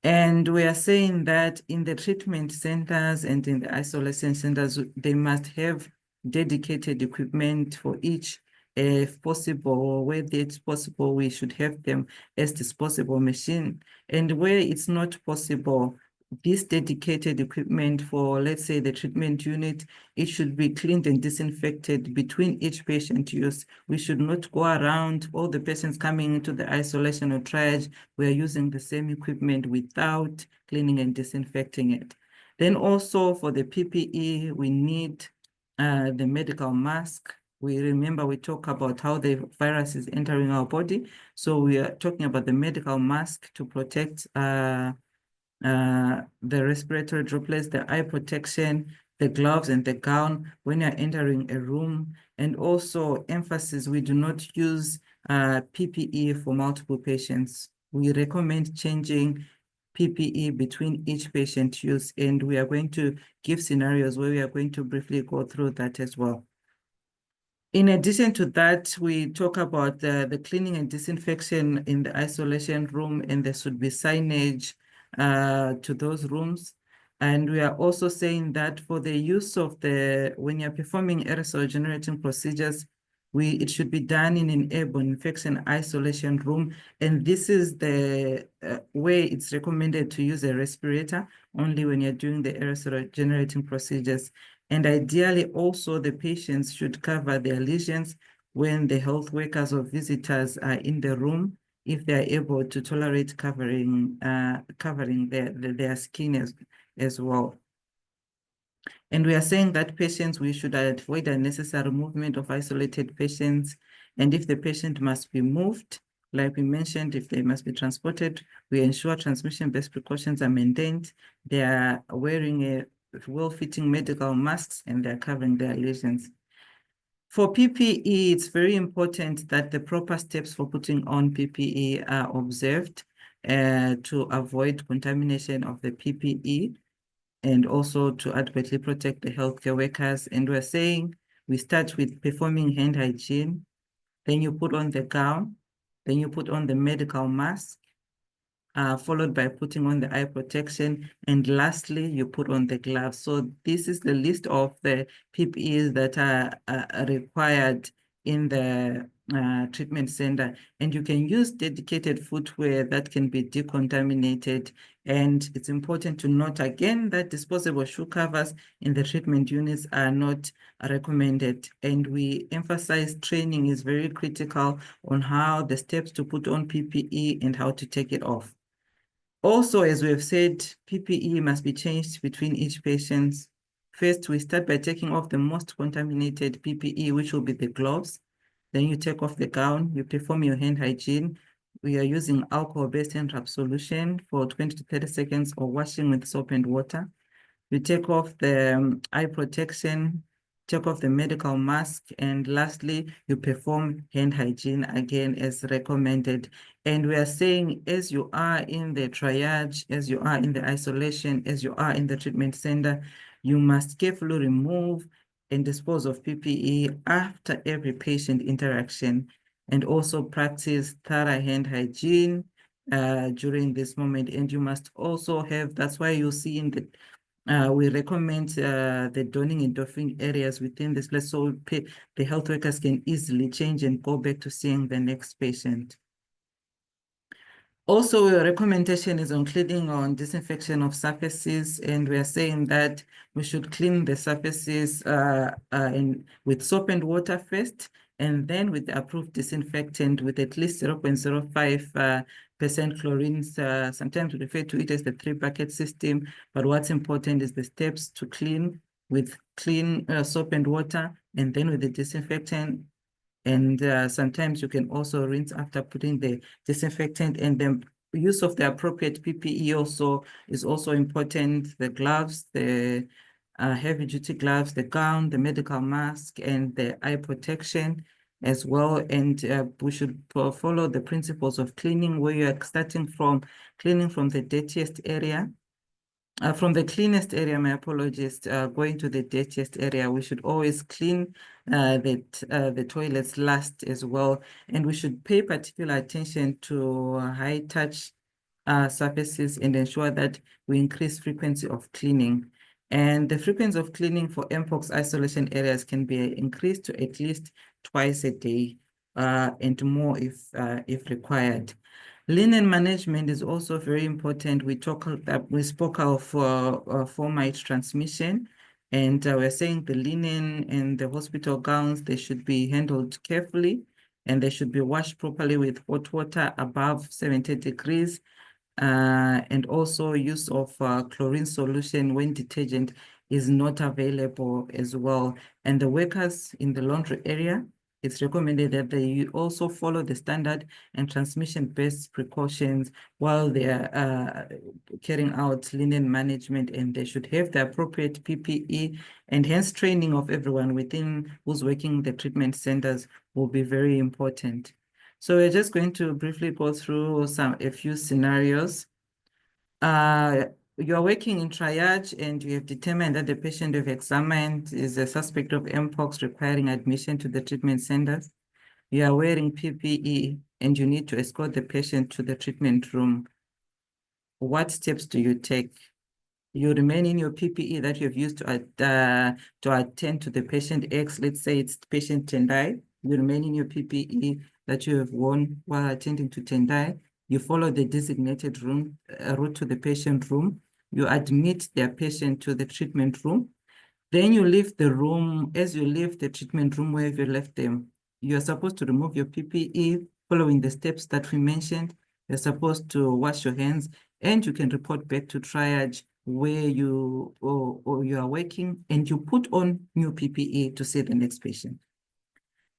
And we are saying that in the treatment centers and in the isolation centers, they must have dedicated equipment for each. If possible, where it's possible, we should have them as disposable machine. And where it's not possible, this dedicated equipment for, let's say, the treatment unit, it should be cleaned and disinfected between each patient use. We should not go around all the patients coming into the isolation or triage. We are using the same equipment without cleaning and disinfecting it. Then also for the PPE, we need the medical mask. We talk about how the virus is entering our body. So we are talking about the medical mask to protect the respiratory droplets, the eye protection, the gloves and the gown when you're entering a room. And also emphasis, we do not use PPE for multiple patients. We recommend changing PPE between each patient use, and we are going to give scenarios where we are going to briefly go through that as well. In addition to that, we talk about the cleaning and disinfection in the isolation room, and there should be signage to those rooms. And we are also saying that for the use of when you're performing aerosol generating procedures, it should be done in an airborne infection isolation room. And this is the way it's recommended to use a respirator only when you're doing the aerosol generating procedures. And ideally also the patients should cover their lesions when the health workers or visitors are in the room, if they are able to tolerate covering their skin as well. And we are saying that patients, we should avoid unnecessary movement of isolated patients. And if the patient must be moved, like we mentioned, if they must be transported, we ensure transmission-based precautions are maintained. They are wearing a well-fitting medical masks and they're covering their lesions. For PPE, it's very important that the proper steps for putting on PPE are observed to avoid contamination of the PPE and also to adequately protect the healthcare workers. And we're saying we start with performing hand hygiene, then you put on the gown, then you put on the medical mask, followed by putting on the eye protection, and lastly, you put on the gloves. So this is the list of the PPEs that are required in the treatment center, and you can use dedicated footwear that can be decontaminated. And it's important to note again that disposable shoe covers in the treatment units are not recommended. And we emphasize training is very critical on how the steps to put on PPE and how to take it off. Also, as we have said, PPE must be changed between each patient. First, we start by taking off the most contaminated PPE, which will be the gloves. Then you take off the gown, you perform your hand hygiene. We are using alcohol-based hand rub solution for 20 to 30 seconds or washing with soap and water. You take off the eye protection, take off the medical mask, and lastly, you perform hand hygiene again as recommended. And we are saying, as you are in the triage, as you are in the isolation, as you are in the treatment center, you must carefully remove and dispose of PPE after every patient interaction, and also practice thorough hand hygiene during this moment. And you must also have, that's why you see in the we recommend the donning and doffing areas within this place so the health workers can easily change and go back to seeing the next patient. Also, a recommendation is on cleaning on disinfection of surfaces, and we are saying that we should clean the surfaces with soap and water first, and then with the approved disinfectant with at least 0.05% chlorine. Sometimes we refer to it as the 3-bucket system, but what's important is the steps to clean with clean soap and water, and then with the disinfectant. And sometimes you can also rinse after putting the disinfectant, and the use of the appropriate PPE also is also important. The gloves, the heavy duty gloves, the gown, the medical mask, and the eye protection as well. And we should follow the principles of cleaning, where you are starting from cleaning from the dirtiest area. From the cleanest area, my apologies, going to the dirtiest area, we should always clean the toilets last as well. And we should pay particular attention to high touch surfaces and ensure that we increase frequency of cleaning. And the frequency of cleaning for Mpox isolation areas can be increased to at least twice a day and more if required. Linen management is also very important. We spoke of fomite transmission, and we're saying the linen and the hospital gowns, they should be handled carefully, and they should be washed properly with hot water above 70 degrees, and also use of chlorine solution when detergent is not available as well. And the workers in the laundry area, it's recommended that they also follow the standard and transmission-based precautions while they are carrying out linen management, and they should have the appropriate PPE, and hence training of everyone within who's working in the treatment centers will be very important. So we're just going to briefly go through a few scenarios. You are working in triage and you have determined that the patient you've examined is a suspect of Mpox requiring admission to the treatment centers. You are wearing PPE and you need to escort the patient to the treatment room. What steps do you take? You remain in your PPE that you've used to attend to the patient X. Let's say it's patient Tendai. You remain in your PPE that you have worn while attending to Tendai. You follow the designated route to the patient room. You admit their patient to the treatment room. Then you leave the room. As you leave the treatment room where you left them, you're supposed to remove your PPE following the steps that we mentioned. You're supposed to wash your hands, and you can report back to triage where you or you are working, and you put on new PPE to see the next patient.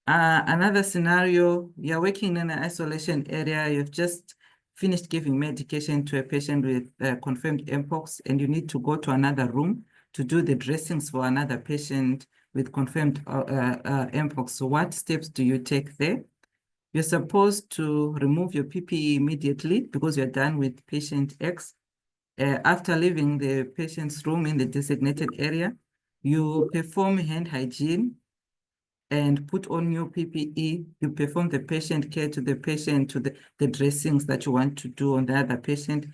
Another scenario, you're working in an isolation area, you've just finished giving medication to a patient with confirmed Mpox, and you need to go to another room to do the dressings for another patient with confirmed Mpox. So what steps do you take there? You're supposed to remove your PPE immediately because you're done with patient X. After leaving the patient's room in the designated area, you perform hand hygiene and put on new PPE. You perform the patient care to the patient, to the dressings that you want to do on the other patient.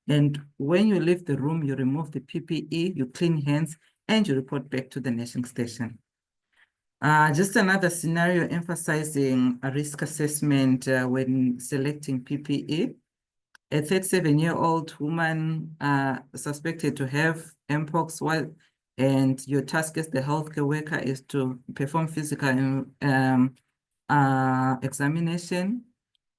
And when you leave the room, you remove the PPE, you clean hands, and you report back to the nursing station. Just another scenario emphasizing a risk assessment when selecting PPE. A 37-year-old woman suspected to have Mpox, and your task as the healthcare worker is to perform physical examination.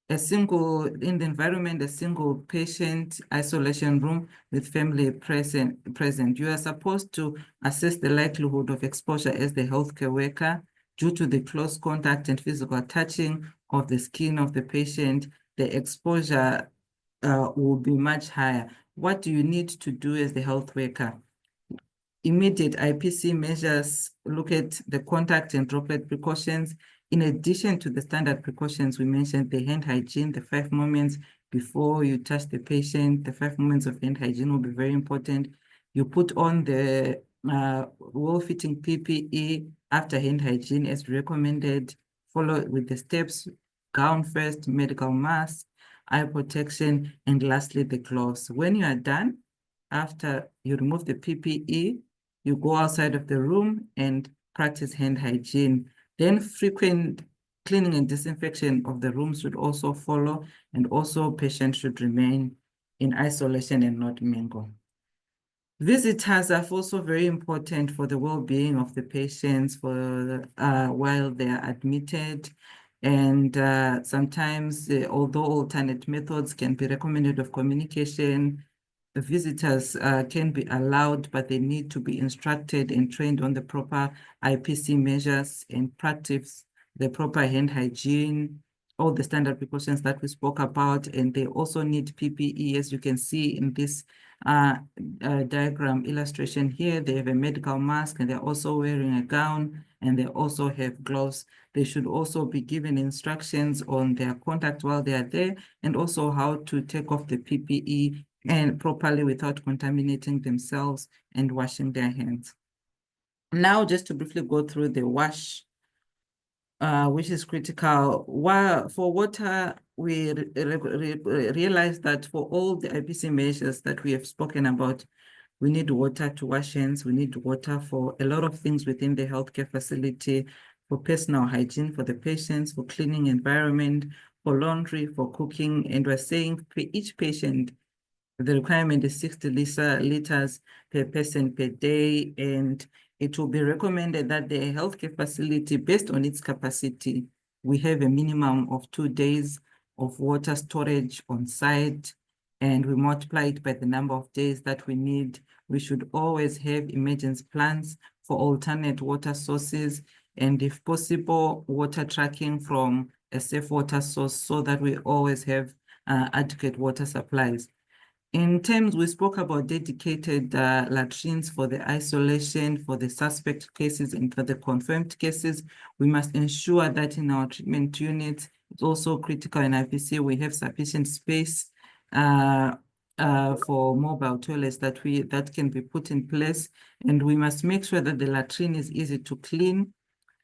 In the environment, a single patient isolation room with family present. You are supposed to assess the likelihood of exposure as the healthcare worker due to the close contact and physical touching of the skin of the patient. The exposure will be much higher. What do you need to do as the health worker? Immediate IPC measures, look at the contact and droplet precautions. In addition to the standard precautions, we mentioned the hand hygiene, the 5 moments before you touch the patient. The 5 moments of hand hygiene will be very important. You put on the well-fitting PPE after hand hygiene as recommended. Follow with the steps: gown first, medical mask, eye protection, and lastly, the gloves. When you are done, after you remove the PPE, you go outside of the room and practice hand hygiene. Then frequent cleaning and disinfection of the rooms should also follow, and also patients should remain in isolation and not mingle. Visitors are also very important for the well-being of the patients while they are admitted. And sometimes, although alternate methods can be recommended of communication, the visitors can be allowed, but they need to be instructed and trained on the proper IPC measures and practice the proper hand hygiene, all the standard precautions that we spoke about. And they also need PPE, as you can see in this diagram illustration here. They have a medical mask, and they're also wearing a gown, and they also have gloves. They should also be given instructions on their contact while they are there, and also how to take off the PPE and properly without contaminating themselves and washing their hands. Now, just to briefly go through the wash, which is critical. For water, we realize that for all the IPC measures that we have spoken about, we need water to wash hands. We need water for a lot of things within the healthcare facility, for personal hygiene, for the patients, for cleaning environment, for laundry, for cooking. And we're saying for each patient, the requirement is 60 liters per person per day, and it will be recommended that the healthcare facility, based on its capacity, we have a minimum of 2 days of water storage on site, and we multiply it by the number of days that we need. We should always have emergency plans for alternate water sources, and if possible, water tracking from a safe water source so that we always have adequate water supplies. In terms, we spoke about dedicated latrines for the isolation, for the suspect cases, and for the confirmed cases. We must ensure that in our treatment units, it's also critical in IPC, we have sufficient space for mobile toilets that can be put in place. And we must make sure that the latrine is easy to clean,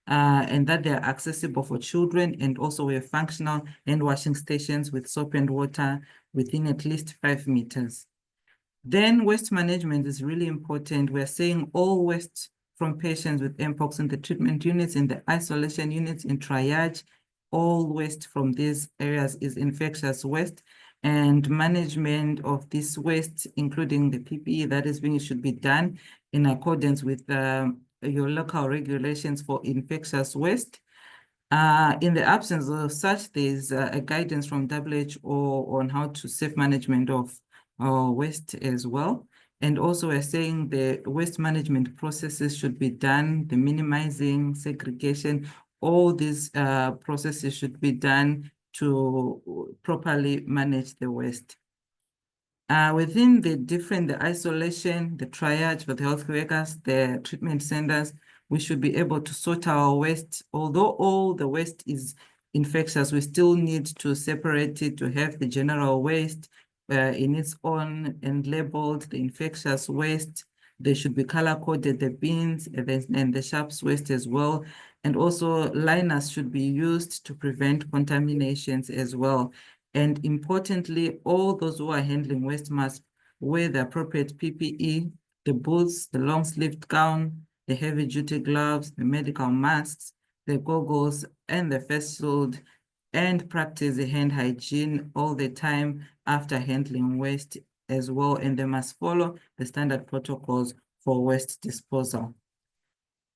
and that they're accessible for children, and also we have functional hand washing stations with soap and water within at least 5 meters. Then waste management is really important. We're saying all waste from patients with Mpox in the treatment units, in the isolation units, in triage, all waste from these areas is infectious waste, and management of this waste, including the PPE that is being, should be done in accordance with your local regulations for infectious waste. In the absence of such, there's a guidance from WHO on how to safe management of waste as well. And also we're saying the waste management processes should be done, the minimizing, segregation, all these processes should be done to properly manage the waste. Within the isolation, the triage for the health workers, the treatment centers, we should be able to sort our waste. Although all the waste is infectious, we still need to separate it to have the general waste in its own and labeled, the infectious waste. They should be color-coded, the bins and the sharps waste as well. And also liners should be used to prevent contaminations as well. And importantly, all those who are handling waste must wear the appropriate PPE, the boots, the long-sleeved gown, the heavy-duty gloves, the medical masks, the goggles, and the face shield, and practice the hand hygiene all the time after handling waste as well. And they must follow the standard protocols for waste disposal.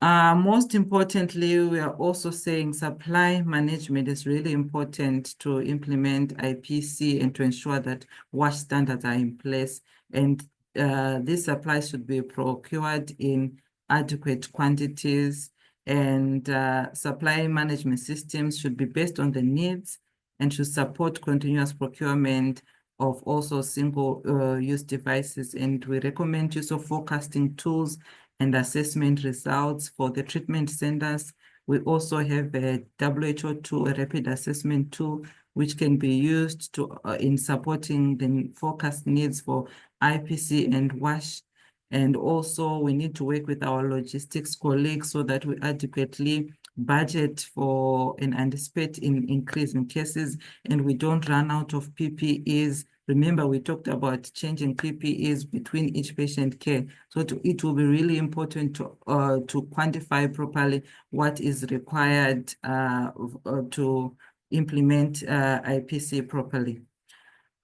Most importantly, we are also saying supply management is really important to implement IPC and to ensure that WASH standards are in place. And these supplies should be procured in adequate quantities, and supply management systems should be based on the needs and should support continuous procurement of also single-use devices. And we recommend use of forecasting tools and assessment results for the treatment centers. We also have a WHO tool, a rapid assessment tool, which can be used to in supporting the forecast needs for IPC and WASH. And also we need to work with our logistics colleagues so that we adequately budget for and anticipate increase in cases, and we don't run out of PPEs. Remember, we talked about changing PPEs between each patient care. So it will be really important to quantify properly what is required to implement IPC properly.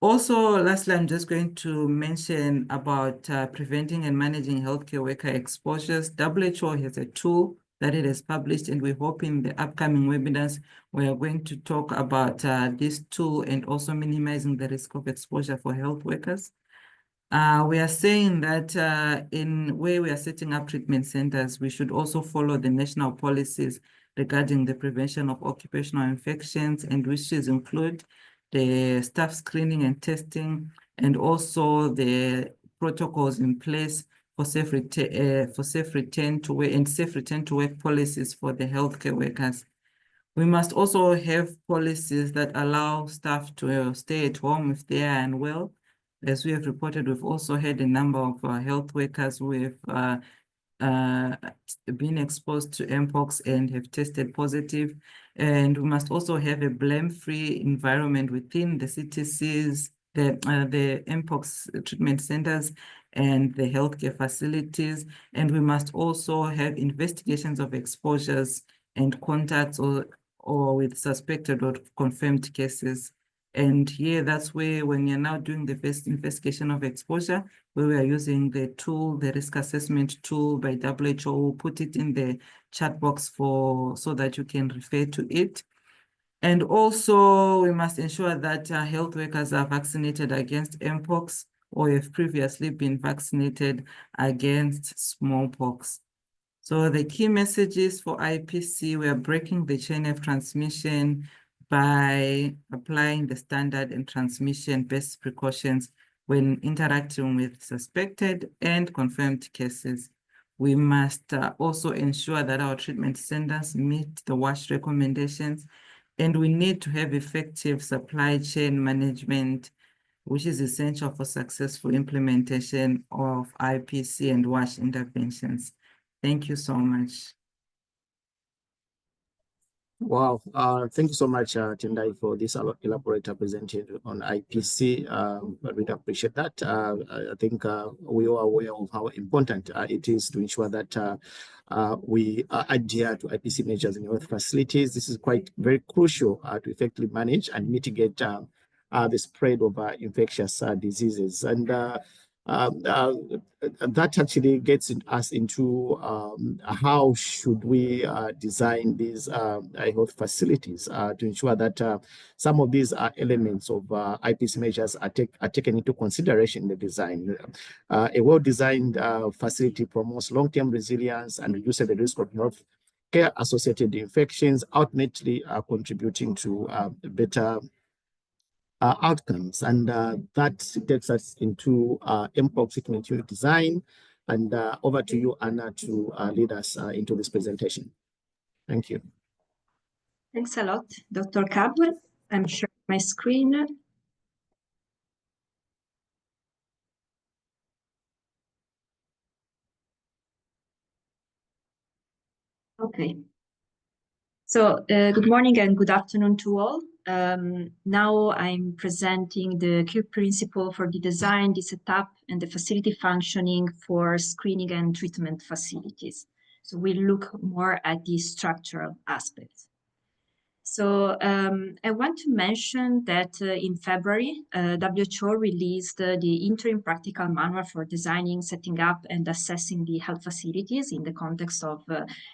Also, lastly, I'm just going to mention about preventing and managing healthcare worker exposures. WHO has a tool that it has published, and we hope in the upcoming webinars, we are going to talk about this tool and also minimizing the risk of exposure for health workers. We are saying that in where we are setting up treatment centers, we should also follow the national policies regarding the prevention of occupational infections, and which include the staff screening and testing, and also the protocols in place for safe return to work and safe return to work policies for the healthcare workers. We must also have policies that allow staff to stay at home if they are unwell. As we have reported, we've also had a number of health workers who have been exposed to Mpox and have tested positive. And we must also have a blame-free environment within the CDCs, the Mpox treatment centers and the healthcare facilities. And we must also have investigations of exposures and contacts or with suspected or confirmed cases. And here, that's where when you're now doing the first investigation of exposure, where we are using the tool, the risk assessment tool by WHO, we'll put it in the chat box so that you can refer to it. And also, we must ensure that health workers are vaccinated against Mpox or have previously been vaccinated against smallpox. So the key messages for IPC, we are breaking the chain of transmission by applying the standard and transmission-based precautions when interacting with suspected and confirmed cases. We must also ensure that our treatment centers meet the WASH recommendations, and we need to have effective supply chain management, which is essential for successful implementation of IPC and WASH interventions. Thank you so much. Wow, thank you so much, Tendai, for this elaborate presentation on IPC. I really appreciate that. I think we are aware of how important it is to ensure that we adhere to IPC measures in health facilities. This is very crucial to effectively manage and mitigate the spread of infectious diseases. And that actually gets us into how should we design these health facilities to ensure that some of these elements of IPC measures are taken into consideration in the design. A well-designed facility promotes long-term resilience and reduces the risk of health care-associated infections, ultimately contributing to better outcomes. And that takes us into Mpox treatment unit design. And over to you, Anna, to lead us into this presentation. Thank you. Thanks a lot, Dr. Cabwell. I'm sharing my screen. Okay. So good morning and good afternoon to all. Now I'm presenting the key principle for the design, the setup, and the facility functioning for screening and treatment facilities. So we look more at the structural aspects. So I want to mention that in February, WHO released the interim practical manual for designing, setting up, and assessing the health facilities in the context of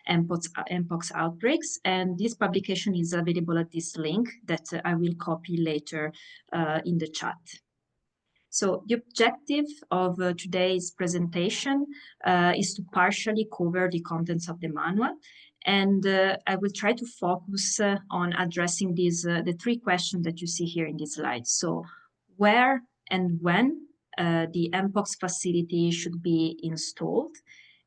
Mpox outbreaks. And this publication is available at this link that I will copy later in the chat. So the objective of today's presentation is to partially cover the contents of the manual. And I will try to focus on addressing these the three questions that you see here in this slide. So where and when the Mpox facility should be installed,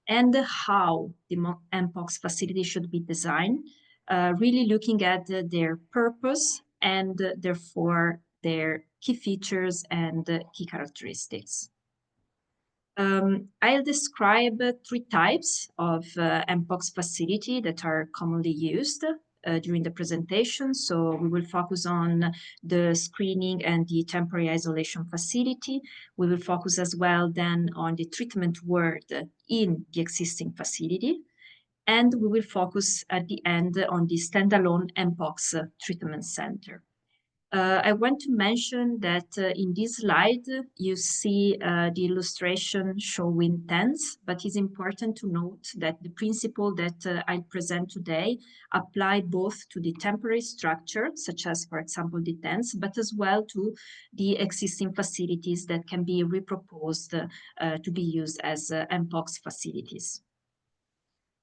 and how the Mpox facility should be designed, really looking at their purpose and therefore their key features and key characteristics. I'll describe three types of Mpox facility that are commonly used during the presentation. So we will focus on the screening and the temporary isolation facility. We will focus as well then on the treatment ward in the existing facility. And we will focus at the end on the standalone Mpox treatment center. I want to mention that in this slide, you see the illustration showing tents, but it's important to note that the principle that I present today apply both to the temporary structure, such as, for example, the tents, but as well to the existing facilities that can be reproposed to be used as Mpox facilities.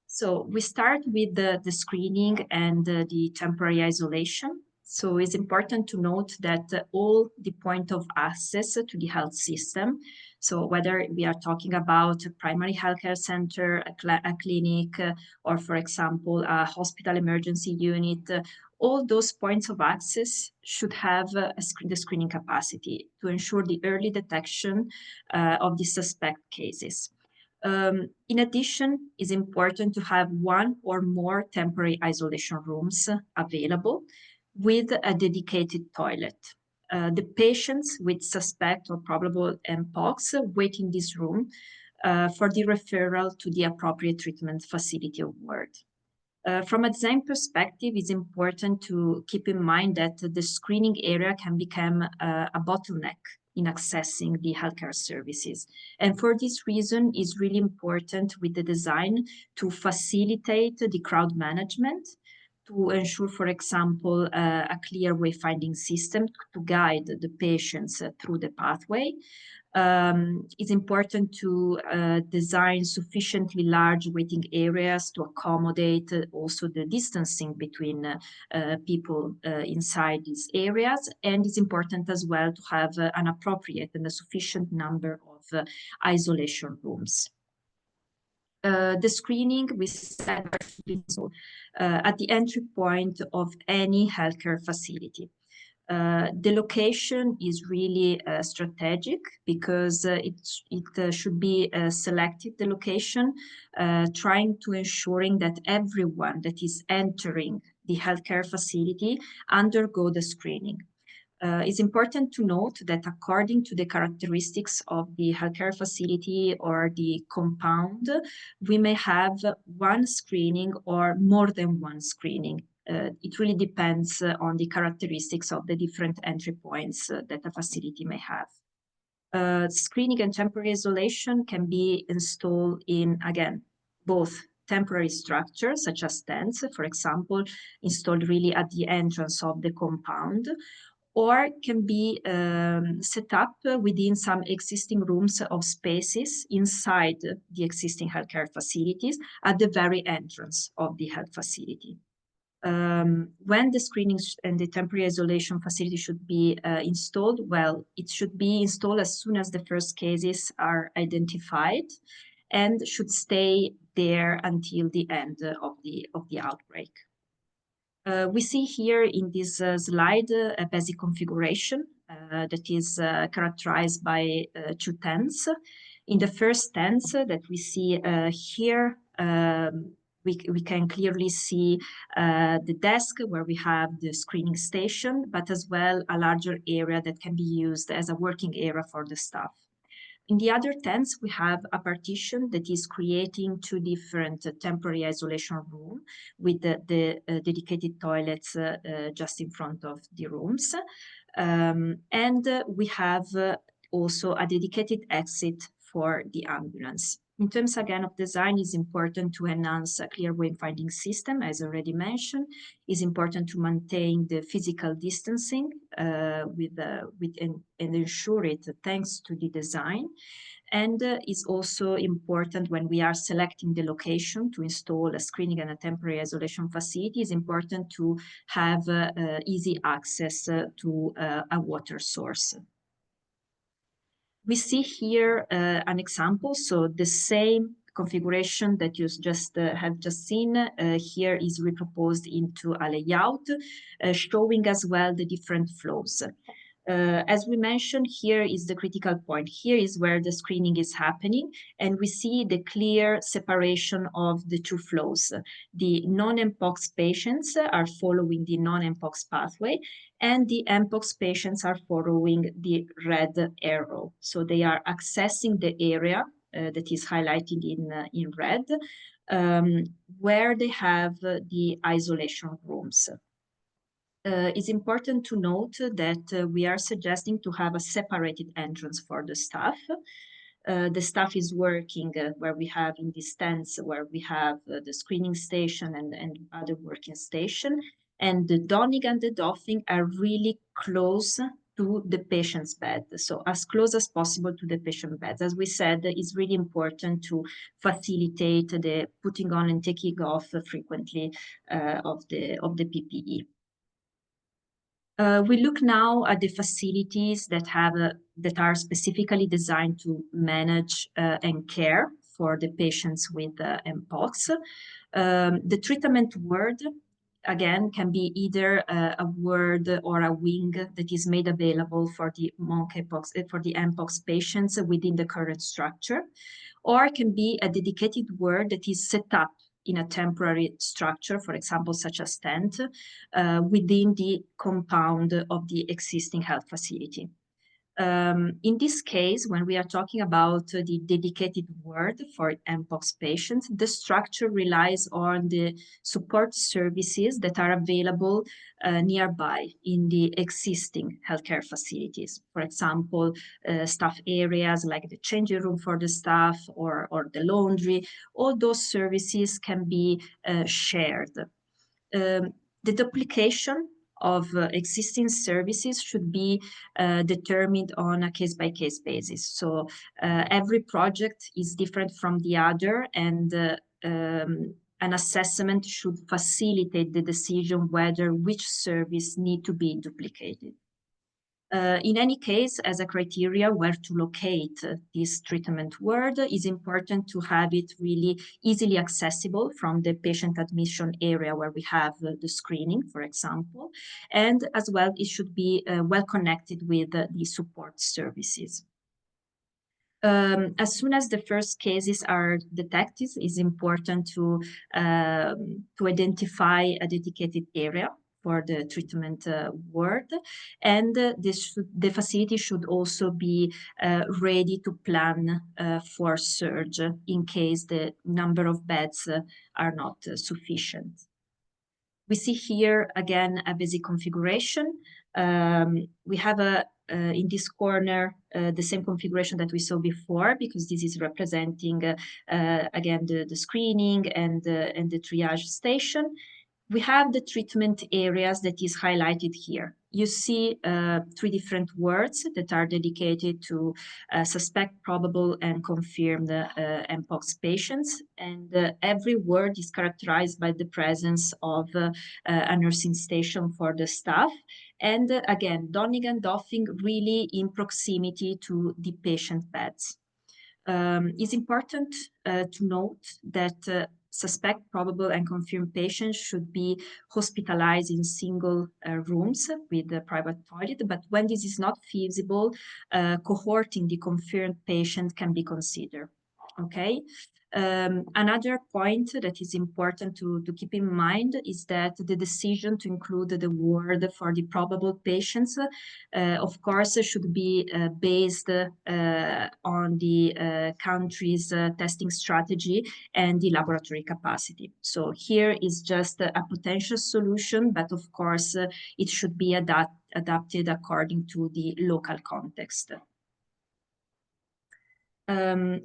So we start with the screening and the temporary isolation. So it's important to note that all the point of access to the health system, so whether we are talking about a primary healthcare center, a clinic, or for example, a hospital emergency unit, all those points of access should have the screening capacity to ensure the early detection of the suspect cases. In addition, it's important to have one or more temporary isolation rooms available with a dedicated toilet. The patients with suspect or probable Mpox wait in this room for the referral to the appropriate treatment facility or ward. From a design perspective, it's important to keep in mind that the screening area can become a bottleneck in accessing the healthcare services. And for this reason, it's really important with the design to facilitate the crowd management, to ensure, for example, a clear wayfinding system to guide the patients through the pathway. It's important to design sufficiently large waiting areas to accommodate also the distancing between people inside these areas. And it's important as well to have an appropriate and a sufficient number of isolation rooms. The screening we said at the entry point of any healthcare facility. The location is really strategic because it should be selected, the location, trying to ensuring that everyone that is entering the healthcare facility undergo the screening. It's important to note that according to the characteristics of the healthcare facility or the compound, we may have one screening or more than one screening. It really depends on the characteristics of the different entry points that a facility may have. Screening and temporary isolation can be installed in, again, both temporary structures, such as tents, for example, installed really at the entrance of the compound, or can be set up within some existing rooms of spaces inside the existing healthcare facilities at the very entrance of the health facility. When the screening and the temporary isolation facility should be installed, well, it should be installed as soon as the first cases are identified and should stay there until the end of the outbreak. We see here in this slide a basic configuration that is characterized by two tents. In the first tents that we see here, we can clearly see the desk where we have the screening station, but as well a larger area that can be used as a working area for the staff. In the other tents, we have a partition that is creating two different temporary isolation rooms with the dedicated toilets just in front of the rooms. And we have also a dedicated exit for the ambulance. In terms, again, of design, it's important to enhance a clear wayfinding system, as already mentioned. It's important to maintain the physical distancing and ensure it thanks to the design. And it's also important when we are selecting the location to install a screening and a temporary isolation facility, it's important to have easy access to a water source. We see here an example. So the same configuration that you have just seen here is reproposed into a layout, showing as well the different flows. As we mentioned, here is the critical point. Here is where the screening is happening, and we see the clear separation of the two flows. The non-Mpox patients are following the non-Mpox pathway, and the Mpox patients are following the red arrow. So they are accessing the area that is highlighted in red, where they have the isolation rooms. It's important to note that we are suggesting to have a separated entrance for the staff. The staff is working where we have in these tents, where we have the screening station and other working station. And the donning and the doffing are really close to the patient's bed. So as close as possible to the patient bed. As we said, it's really important to facilitate the putting on and taking off frequently of the PPE. We look now at the facilities that are specifically designed to manage and care for the patients with Mpox. The treatment ward, again, can be either a ward or a wing that is made available for the Mpox patients within the current structure, or can be a dedicated ward that is set up in a temporary structure, for example, such as tent, within the compound of the existing health facility. In this case, when we are talking about the dedicated ward for Mpox patients, the structure relies on the support services that are available nearby in the existing healthcare facilities. For example, staff areas like the changing room for the staff or the laundry, all those services can be shared. The duplication of existing services should be determined on a case-by-case basis. So every project is different from the other, and an assessment should facilitate the decision whether which service need to be duplicated. In any case, as a criteria where to locate this treatment ward, is important to have it really easily accessible from the patient admission area where we have the screening, for example, and as well it should be well connected with the support services. As soon as the first cases are detected, it's important to identify a dedicated area for the treatment ward, and the facility should also be ready to plan for surge in case the number of beds are not sufficient. We see here again a basic configuration. We have in this corner, the same configuration that we saw before, because this is representing, again, the screening and the triage station. We have the treatment areas that is highlighted here. You see 3 different wards that are dedicated to suspect, probable, and confirmed Mpox patients. And every ward is characterized by the presence of a nursing station for the staff. And again, donning and doffing really in proximity to the patient beds. It's important to note that suspect, probable, and confirmed patients should be hospitalized in single rooms with a private toilet, but when this is not feasible, cohorting the confirmed patient can be considered. Okay. Another point that is important to keep in mind is that the decision to include the ward for the probable patients, of course, should be based on the country's testing strategy and the laboratory capacity. So here is just a potential solution, but of course, it should be adapted according to the local context.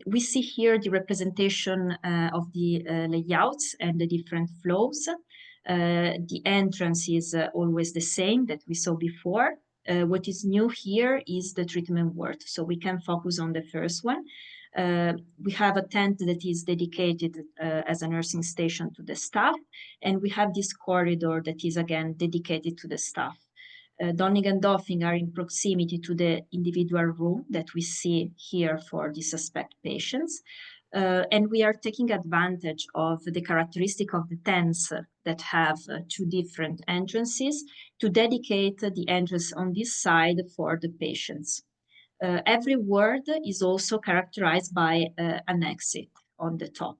We see here the representation of the layouts and the different flows. The entrance is always the same that we saw before. What is new here is the treatment ward. So we can focus on the first one. We have a tent that is dedicated as a nursing station to the staff. And we have this corridor that is again dedicated to the staff. Donning and doffing are in proximity to the individual room that we see here for the suspect patients. And we are taking advantage of the characteristic of the tents that have 2 different entrances to dedicate the entrance on this side for the patients. Every ward is also characterized by an exit on the top.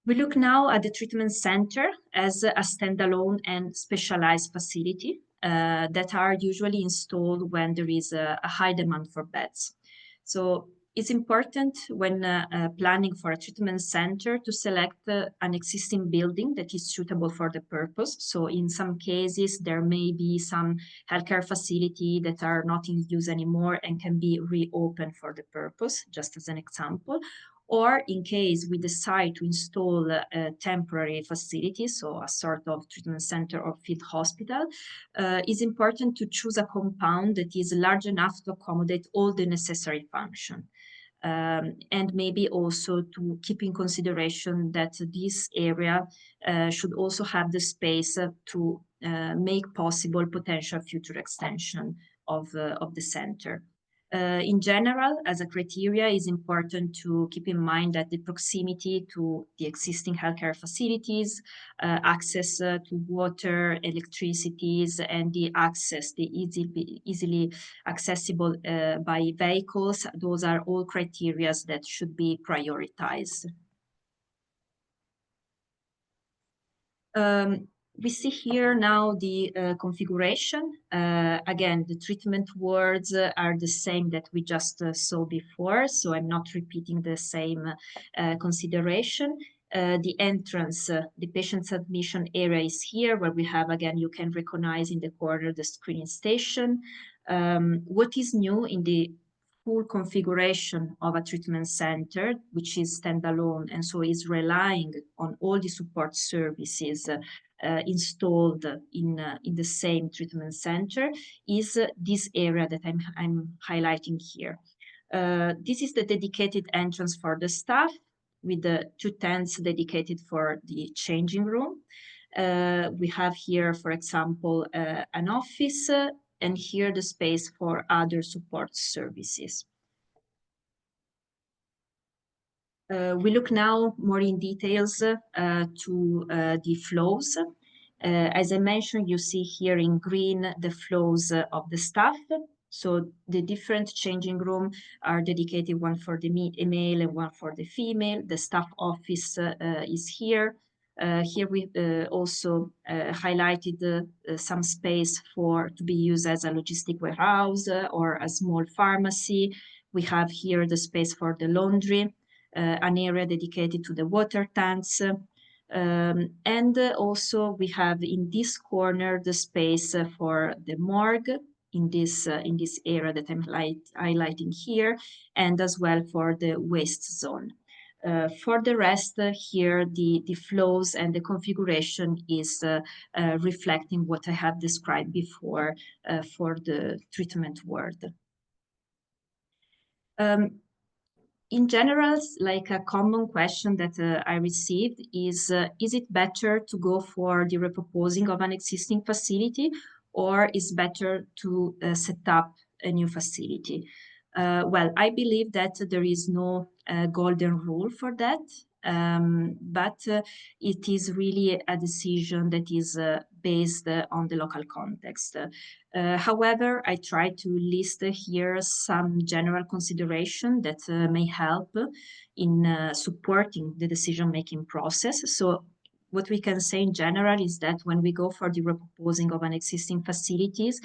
We look now at the treatment center as a standalone and specialized facility that are usually installed when there is a high demand for beds. So it's important when planning for a treatment center to select an existing building that is suitable for the purpose. So in some cases, there may be some healthcare facility that are not in use anymore and can be reopened for the purpose, just as an example. Or in case we decide to install a temporary facility, so a sort of treatment center or field hospital, it's important to choose a compound that is large enough to accommodate all the necessary function. And maybe also to keep in consideration that this area should also have the space to make possible potential future extension of the center. In general, as a criteria, it's important to keep in mind that the proximity to the existing healthcare facilities, access to water, electricities, and the easily accessible by vehicles, those are all criteria that should be prioritized. We see here now the configuration. Again, the treatment wards are the same that we just saw before, so I'm not repeating the same consideration. The entrance, the patient's admission area is here, where we have, again, you can recognize in the corner the screening station. What is new in the full configuration of a treatment center, which is standalone and so is relying on all the support services installed in the same treatment center, is this area that I'm highlighting here. This is the dedicated entrance for the staff, with the 2 tents dedicated for the changing room. We have here, for example, an office, and here the space for other support services. We look now more in details to the flows. As I mentioned, you see here in green the flows of the staff. So the different changing rooms are dedicated, one for the male and one for the female. The staff office is here. Here we also highlighted some space to be used as a logistic warehouse or a small pharmacy. We have here the space for the laundry, an area dedicated to the water tanks. And also we have in this corner the space for the morgue in this area that I'm highlighting here, and as well for the waste zone. For the rest, here the flows and the configuration is reflecting what I have described before for the treatment ward. In general, like a common question that I received is it better to go for the repurposing of an existing facility, or is better to set up a new facility? Well, I believe that there is no golden rule for that, but it is really a decision that is based on the local context. However, I try to list here some general consideration that may help in supporting the decision-making process. So what we can say in general is that when we go for the repurposing of an existing facilities,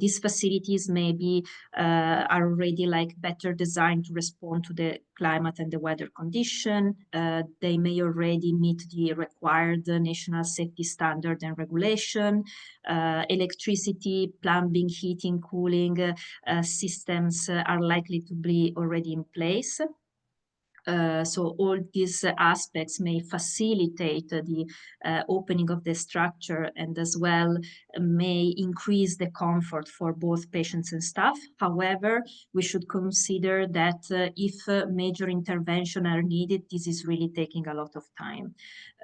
these facilities maybe are already like better designed to respond to the climate and the weather condition. They may already meet the required national safety standard and regulation. Electricity, plumbing, heating, cooling systems are likely to be already in place. So all these aspects may facilitate the opening of the structure, and as well may increase the comfort for both patients and staff. However, we should consider that if major intervention are needed, this is really taking a lot of time.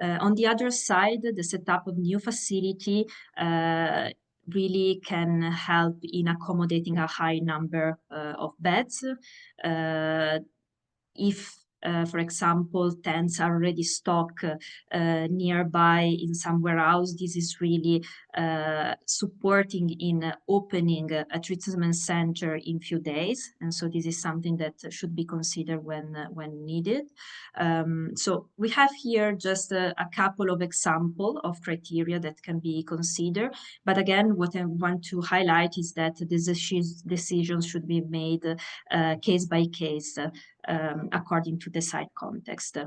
On the other side, the setup of new facility really can help in accommodating a high number of beds. If for example, tents are already stocked nearby in some warehouse, this is really supporting in opening a treatment center in few days. And so this is something that should be considered when needed. So we have here just a couple of examples of criteria that can be considered. But again, what I want to highlight is that these decisions should be made case by case, according to the site context.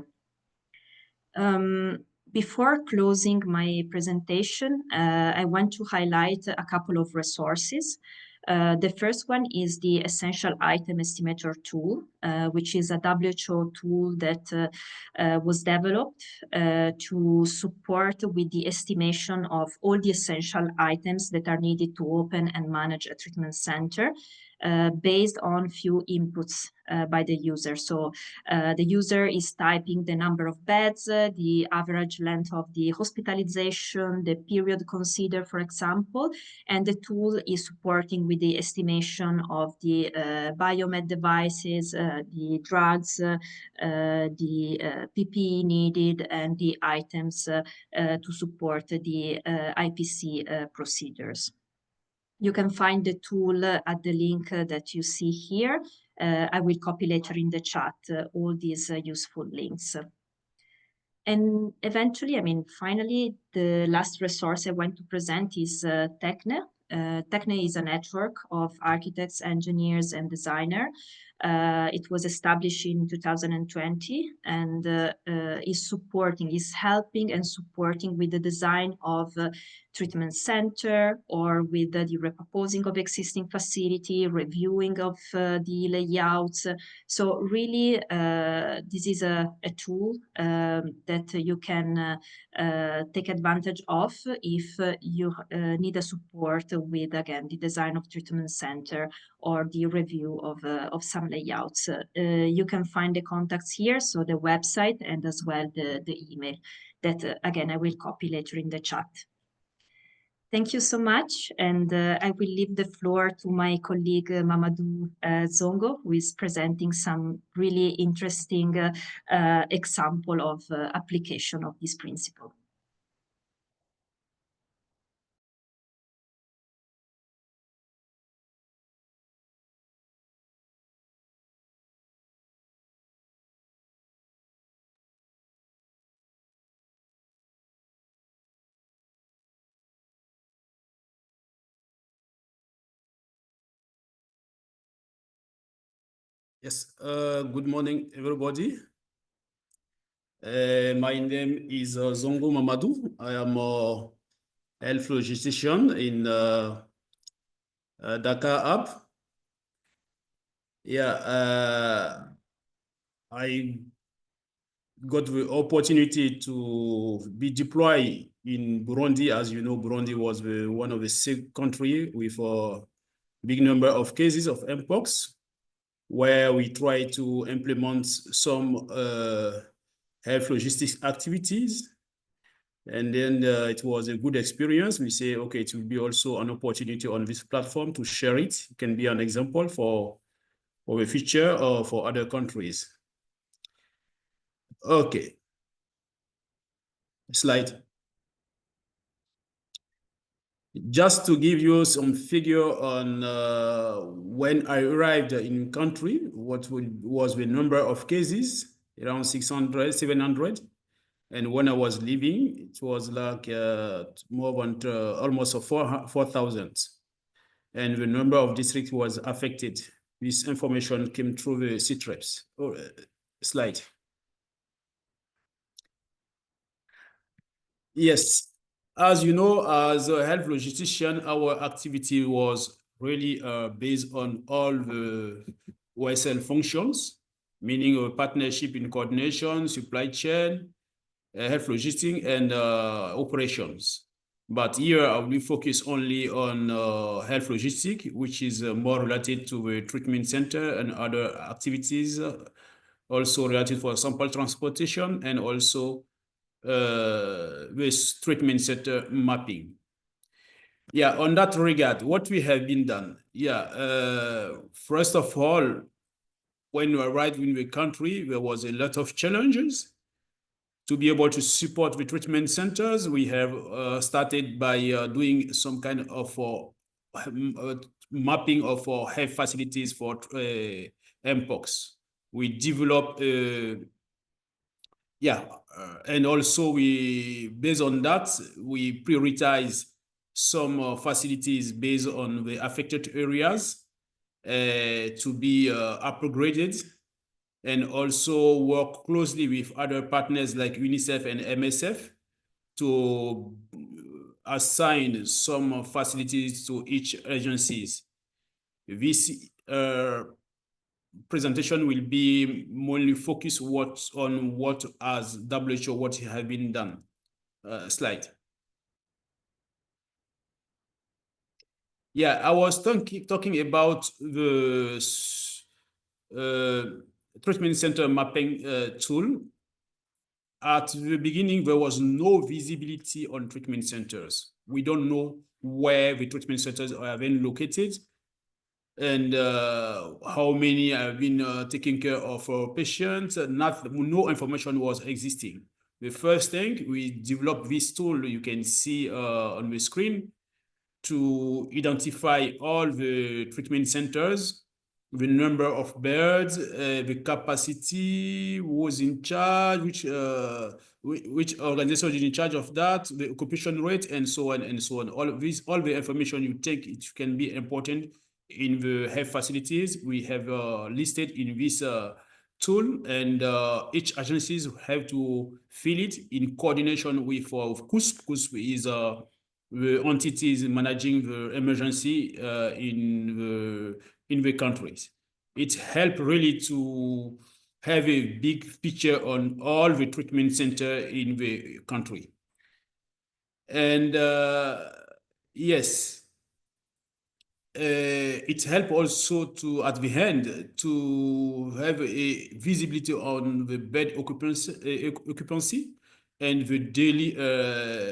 Before closing my presentation, I want to highlight a couple of resources. The first one is the Essential Item Estimator tool, which is a WHO tool that was developed to support with the estimation of all the essential items that are needed to open and manage a treatment center. Based on few inputs by the user. So the user is typing the number of beds, the average length of the hospitalization, the period considered, for example, and the tool is supporting with the estimation of the biomed devices, the drugs, the PPE needed, and the items to support the IPC procedures. You can find the tool at the link that you see here. I will copy later in the chat all these useful links. And eventually, finally, the last resource I want to present is Tecne. Tecne is a network of architects, engineers, and designers. It was established in 2020 and is helping and supporting with the design of treatment center or with the repurposing of existing facility, reviewing of the layouts. So really, this is a tool that you can take advantage of if you need a support with, again, the design of treatment center or the review of some layouts. You can find the contacts here, so the website and as well the email that, again, I will copy later in the chat. Thank you so much, and I will leave the floor to my colleague Mamadou Zongo, who is presenting some really interesting example of application of this principle. Yes, good morning, everybody. My name is Zongo Mamadou. I am a health logistician in Dakar Hub. Yeah, I got the opportunity to be deployed in Burundi. As you know, Burundi was one of the sick country with a big number of cases of Mpox, where we try to implement some health logistics activities. And then it was a good experience. We say, okay, it will be also an opportunity on this platform to share it. It can be an example for the future or for other countries. Okay. Slide. Just to give you some figure on when I arrived in country, what was the number of cases, around 600, 700. And when I was leaving, it was like more than almost 4,000. And the number of districts was affected. This information came through the CTREPS. Slide. Yes, as you know, as a health logistician, our activity was really based on all the OSL functions, meaning a partnership in coordination, supply chain, health logistics, and operations. But here I will focus only on health logistics, which is more related to the treatment center and other activities, also related for sample transportation and also with treatment center mapping. Yeah, on that regard, what we have been done. Yeah, first of all, when we arrived in the country, there was a lot of challenges. To be able to support the treatment centers, we have started by doing some kind of mapping of health facilities for Mpox. We developed, and also based on that, we prioritize some facilities based on the affected areas to be upgraded, and also work closely with other partners like UNICEF and MSF to assign some facilities to each agencies. This presentation will be mainly focused on what as WHO, what has been done. Slide. Yeah, I was talking about the treatment center mapping tool. At the beginning, there was no visibility on treatment centers. We don't know where the treatment centers are then located and how many have been taking care of patients. No information was existing. The first thing, we developed this tool you can see on the screen to identify all the treatment centers, the number of beds, the capacity, who was in charge, which organization is in charge of that, the occupation rate, and so on and so on. All the information you take, it can be important in the health facilities. We have listed in this tool, and each agencies have to fill it in coordination with KUSP. KUSP is the entities managing the emergency in the countries. It helped really to have a big picture on all the treatment center in the country. And yes, it helped also to, at the end, to have a visibility on the bed occupancy and the daily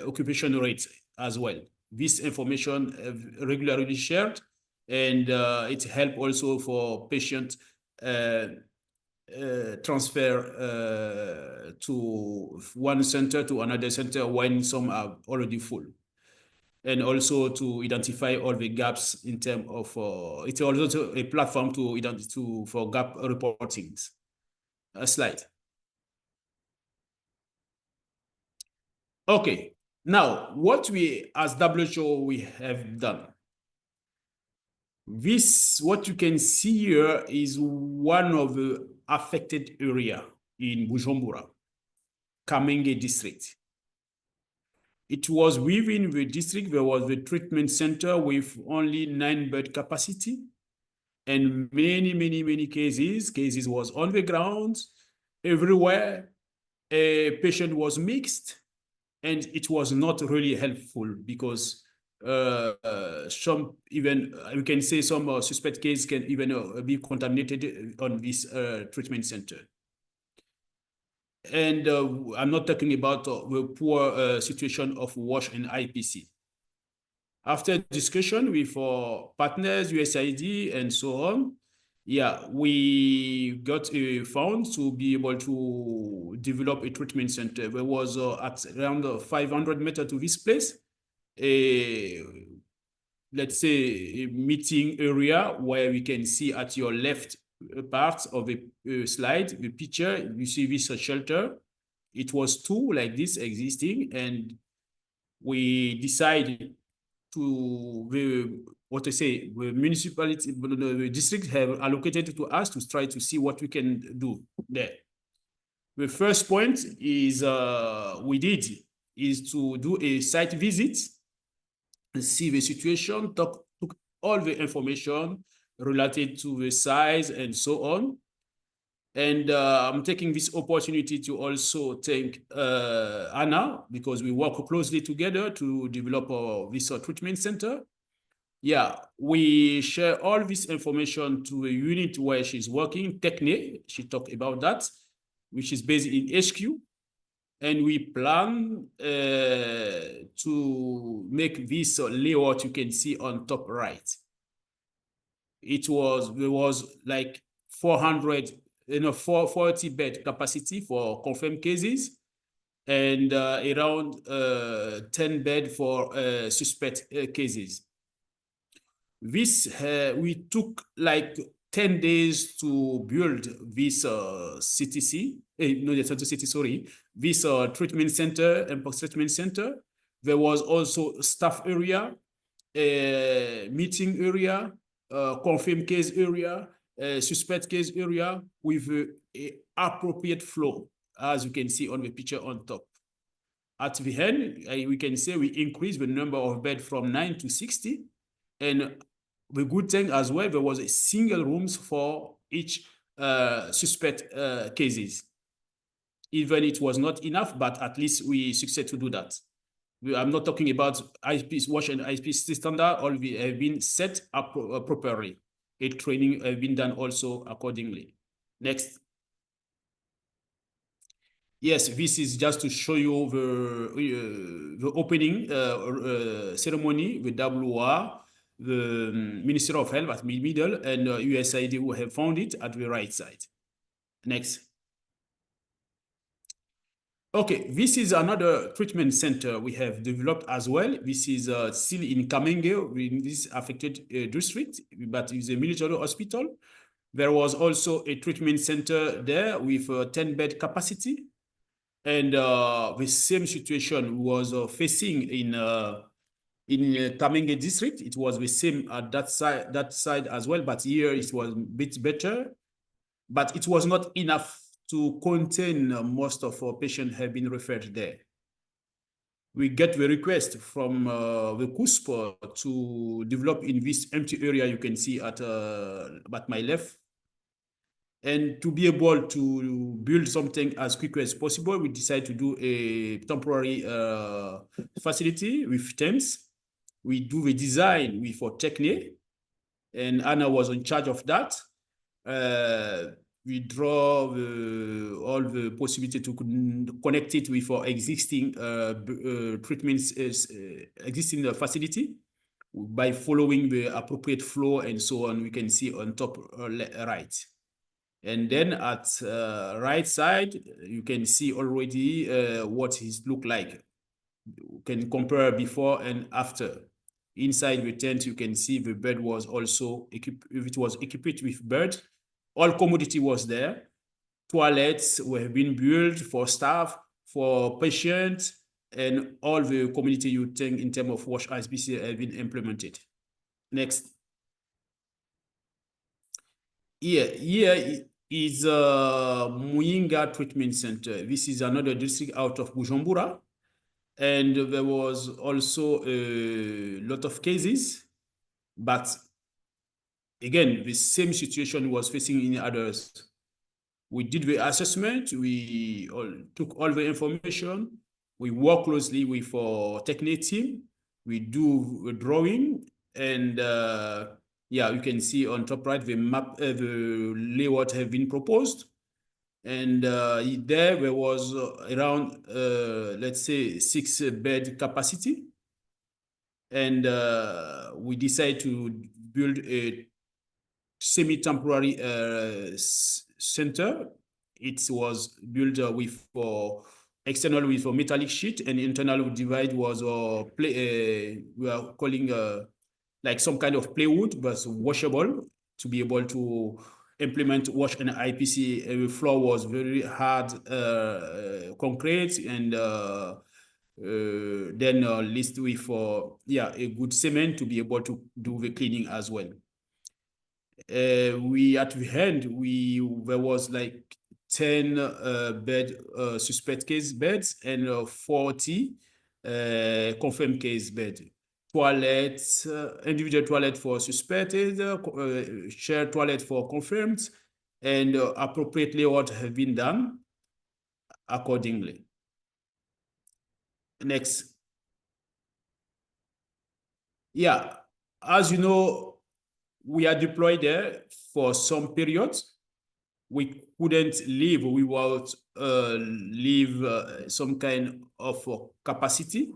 occupation rates as well. This information regularly shared, and it helped also for patient transfer to one center to another center when some are already full, and also to identify all the gaps in terms of it's also a platform for gap reporting. A slide. Okay, now what we as WHO we have done. This, what you can see here, is one of the affected area in Bujumbura. Kamenge district. It was within the district, there was the treatment center with only 9 bed capacity, and many cases. Cases was on the ground, everywhere. A patient was mixed, and it was not really helpful because some even we can say some suspect cases can even be contaminated on this treatment center. And I'm not talking about the poor situation of WASH and IPC. After discussion with our partners, USAID, and so on, yeah, we got a fund to be able to develop a treatment center. There was at around 500 meters to this place, let's say a meeting area where we can see at your left part of the slide, the picture, you see this shelter. It was 2 like this existing, and we decided to the municipality, the district have allocated to us to try to see what we can do there. The first point is we did is to do a site visit, see the situation, took all the information related to the size and so on. And I'm taking this opportunity to also thank Anna, because we work closely together to develop this treatment center. Yeah, we share all this information to a unit where she's working, Techne, she talked about that, which is based in HQ. And we plan to make this layout you can see on top right. There was like 440 bed capacity for confirmed cases, and around 10 bed for suspect cases. This we took like 10 days to build this CTC, this treatment center, Mpox treatment center. There was also staff area, meeting area, confirmed case area, suspect case area with appropriate flow, as you can see on the picture on top. At the end, we can say we increased the number of beds from 9 to 60. And the good thing as well, there was a single rooms for each suspect cases. Even it was not enough, but at least we succeeded to do that. I'm not talking about IPC, WASH and IPC standard, all we have been set up properly. A training has been done also accordingly. Next. Yes, this is just to show you the opening ceremony with WR, the Ministry of Health at middle, and USAID who have found it at the right side. Next. Okay, this is another treatment center we have developed as well. This is still in Kamenge, in this affected district, but it's a military hospital. There was also a treatment center there with a 10-bed capacity. And the same situation was facing in Kamenge district. It was the same at that side as well, but here it was a bit better. But it was not enough to contain most of our patients have been referred there. We get the request from the CUSP to develop in this empty area you can see at my left. And to be able to build something as quickly as possible, we decided to do a temporary facility with tents. We do the design for Techne, and Anna was in charge of that. We draw all the possibility to connect it with our existing treatments, existing facility by following the appropriate flow and so on. We can see on top right. And then at right side, you can see already what it look like. You can compare before and after. Inside the tent, you can see the bed was also equipped. It was equipped with bed. All commodity was there. Toilets were being built for staff, for patients, and all the community you think in terms of WASH IPC have been implemented. Next. Here is Muyinga Treatment Center. This is another district out of Bujumbura. And there was also a lot of cases, but again, the same situation was facing in others. We did the assessment, we took all the information, we work closely with our technique team, we do a drawing, and yeah, you can see on top right the map, the layout have been proposed. And there was around, let's say, 6-bed capacity. And we decided to build a semi-temporary center. It was built with external with a metallic sheet, and internal divide was we are calling like some kind of plywood, but washable to be able to implement wash and IPC. The floor was very hard concrete, and then list with yeah, a good cement to be able to do the cleaning as well. We at the end there was like 10 bed suspect case beds and 40 confirmed case bed. Toilets, individual toilet for suspected, shared toilet for confirmed, and appropriately what have been done accordingly. Next. Yeah, as you know, we are deployed there for some periods. We couldn't live without some kind of capacity.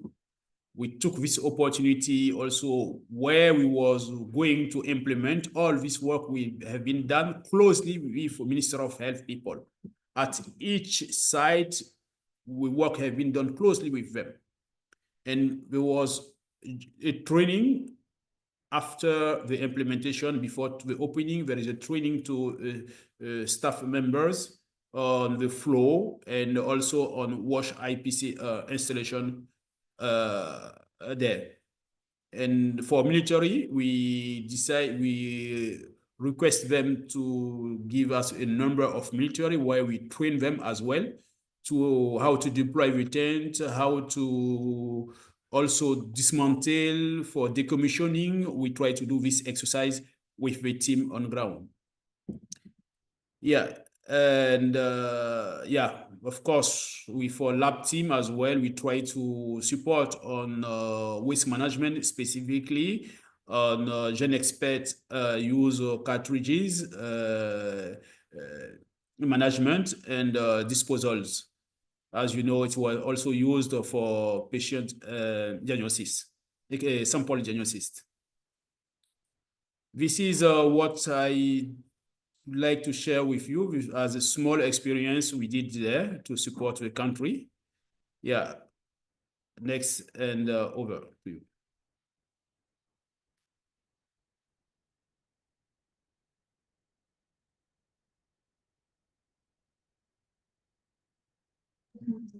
We took this opportunity also where we was going to implement all this work we have been done closely with Minister of Health people. At each site, work have been done closely with them. And there was a training after the implementation. Before the opening, there is a training to staff members on the flow and also on wash IPC installation there. And for military, we request them to give us a number of military where we train them as well to how to deploy the tent, how to also dismantle for decommissioning. We try to do this exercise with the team on ground. Yeah, and yeah, of course, for lab team as well, we try to support on waste management, specifically on GenExpert use cartridges, management, and disposals. As you know, it was also used for patient diagnosis, like sample diagnosis. This is what I would like to share with you as a small experience we did there to support the country. Yeah, next, and over to you.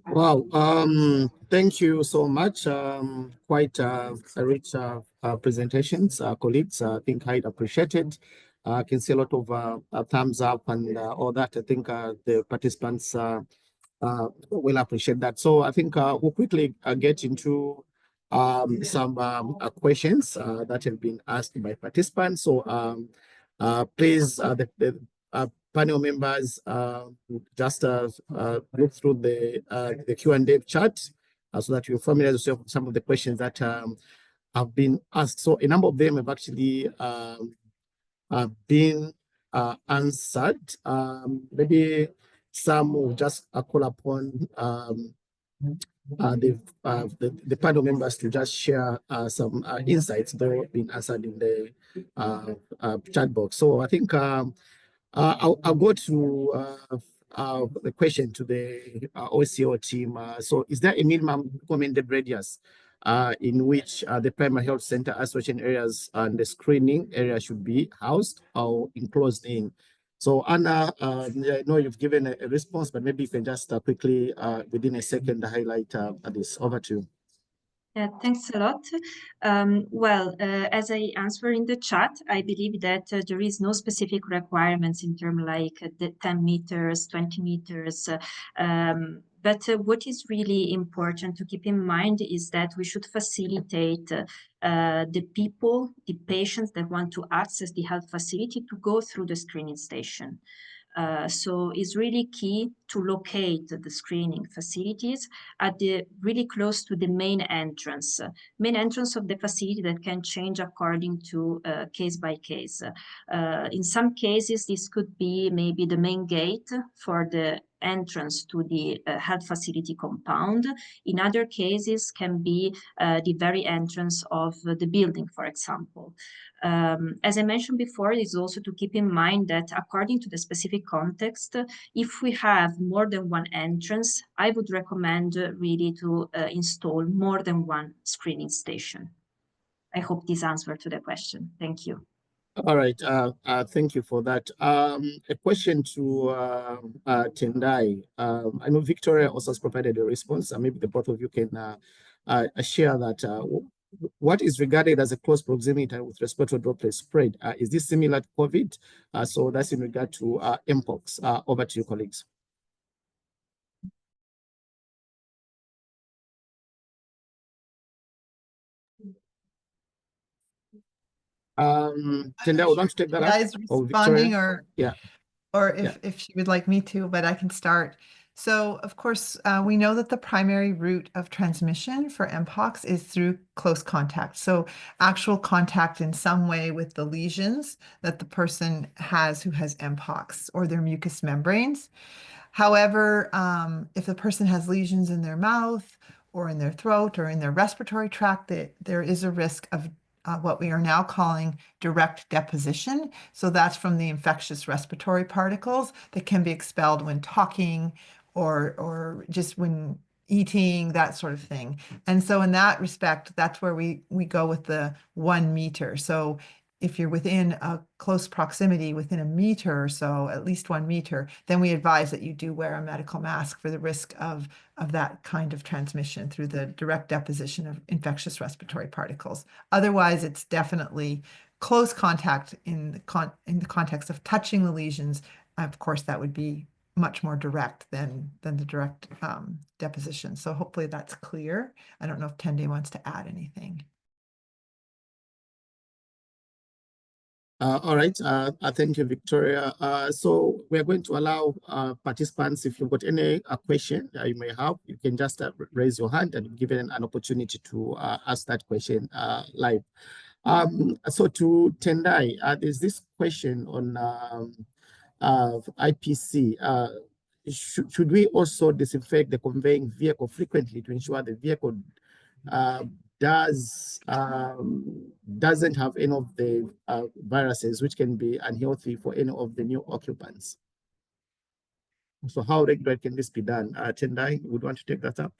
Wow, thank you so much. Quite a rich presentations, colleagues. I think I'd appreciate it. I can see a lot of thumbs up and all that. I think the participants will appreciate that. So I think we'll quickly get into some questions that have been asked by participants. So please, the panel members, just look through the Q&A chat so that you familiarize yourself with some of the questions that have been asked. So a number of them have actually been answered. Maybe some will just call upon the panel members to just share some insights that have been answered in the chat box. So I think I'll go to the question to the OCO team. So is there a minimum recommended radius in which the primary health center isolation areas and the screening area should be housed or enclosed in? So Anna, I know you've given a response, but maybe you can just quickly, within a second, highlight this. Over to you. Yeah, thanks a lot. As I answer in the chat, I believe that there is no specific requirements in terms like the 10 meters, 20 meters. But what is really important to keep in mind is that we should facilitate the people, the patients that want to access the health facility to go through the screening station. So it's really key to locate the screening facilities at the really close to the main entrance of the facility that can change according to case by case. In some cases, this could be maybe the main gate for the entrance to the health facility compound. In other cases, can be the very entrance of the building, for example. As I mentioned before, it is also to keep in mind that according to the specific context, if we have more than one entrance, I would recommend really to install more than one screening station. I hope this answered to the question. Thank you. All right, thank you for that. A question to Tendai. I know Victoria also has provided a response, and maybe the both of you can share that. What is regarded as a close proximity with respect to droplet spread? Is this similar to COVID? So that's in regard to Mpox. Over to you, colleagues. Tendai, I would want to take that up. Guys responding, or yeah, or if she would like me to, but I can start. So, of course, we know that the primary route of transmission for Mpox is through close contact. So actual contact in some way with the lesions that the person has who has Mpox or their mucous membranes. However, if the person has lesions in their mouth or in their throat or in their respiratory tract, there is a risk of what we are now calling direct deposition. So that's from the infectious respiratory particles that can be expelled when talking or just when eating, that sort of thing. And so in that respect, that's where we go with the 1 meter. So if you're within a close proximity, within a meter or so, at least 1 meter, then we advise that you do wear a medical mask for the risk of that kind of transmission through the direct deposition of infectious respiratory particles. Otherwise, it's definitely close contact in the context of touching the lesions. Of course, that would be much more direct than the direct deposition. So hopefully that's clear. I don't know if Tendai wants to add anything. All right, thank you, Victoria. So we're going to allow participants, if you've got any question you may have, you can just raise your hand and give an opportunity to ask that question live. So to Tendai, there's this question on IPC. Should we also disinfect the conveying vehicle frequently to ensure the vehicle doesn't have any of the viruses which can be unhealthy for any of the new occupants? So how regular can this be done? Tendai, would want to take that up?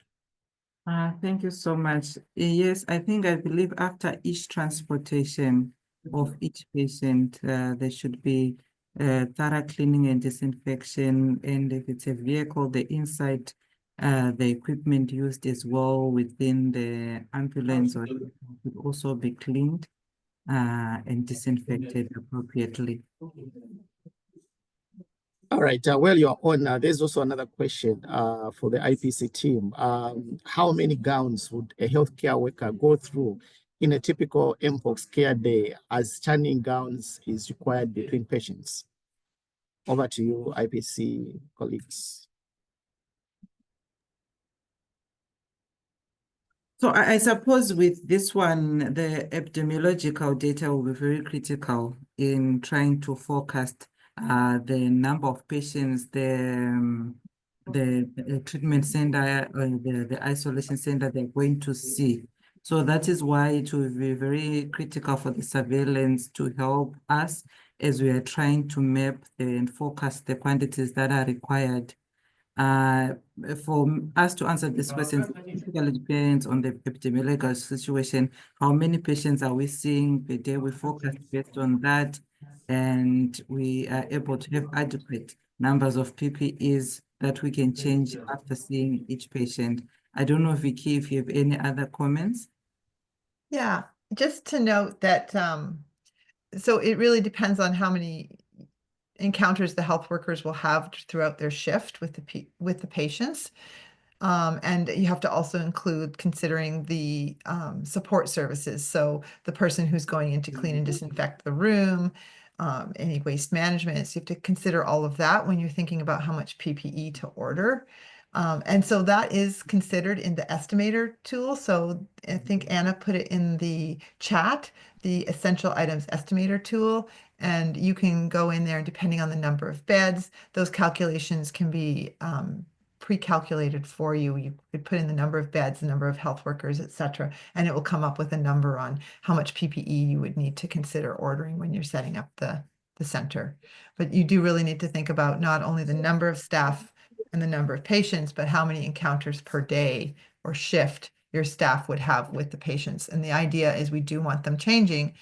Thank you so much. Yes, I believe after each transportation of each patient, there should be thorough cleaning and disinfection. And if it's a vehicle, the inside, the equipment used as well within the ambulance or should also be cleaned and disinfected appropriately. All right, well, you're on. There's also another question for the IPC team. How many gowns would a healthcare worker go through in a typical Mpox care day, as changing gowns is required between patients? Over to you, IPC colleagues. So I suppose with this one, the epidemiological data will be very critical in trying to forecast the number of patients, the treatment center or the isolation center they're going to see. So that is why it will be very critical for the surveillance to help us as we are trying to map and forecast the quantities that are required. For us to answer this question, it typically depends on the epidemiological situation. How many patients are we seeing per day? We focus based on that, and we are able to have adequate numbers of PPEs that we can change after seeing each patient. I don't know, Vicky, if you have any other comments. Yeah, just to note that so it really depends on how many encounters the health workers will have throughout their shift with the patients. And you have to also include considering the support services. So the person who's going in to clean and disinfect the room, any waste management. So you have to consider all of that when you're thinking about how much PPE to order. And so that is considered in the estimator tool. So I think Anna put it in the chat, the essential items estimator tool. And you can go in there, and depending on the number of beds, those calculations can be pre-calculated for you. You could put in the number of beds, the number of health workers, et cetera, and it will come up with a number on how much PPE you would need to consider ordering when you're setting up the center. But you do really need to think about not only the number of staff and the number of patients, but how many encounters per day or shift your staff would have with the patients. And the idea is we do want them changing.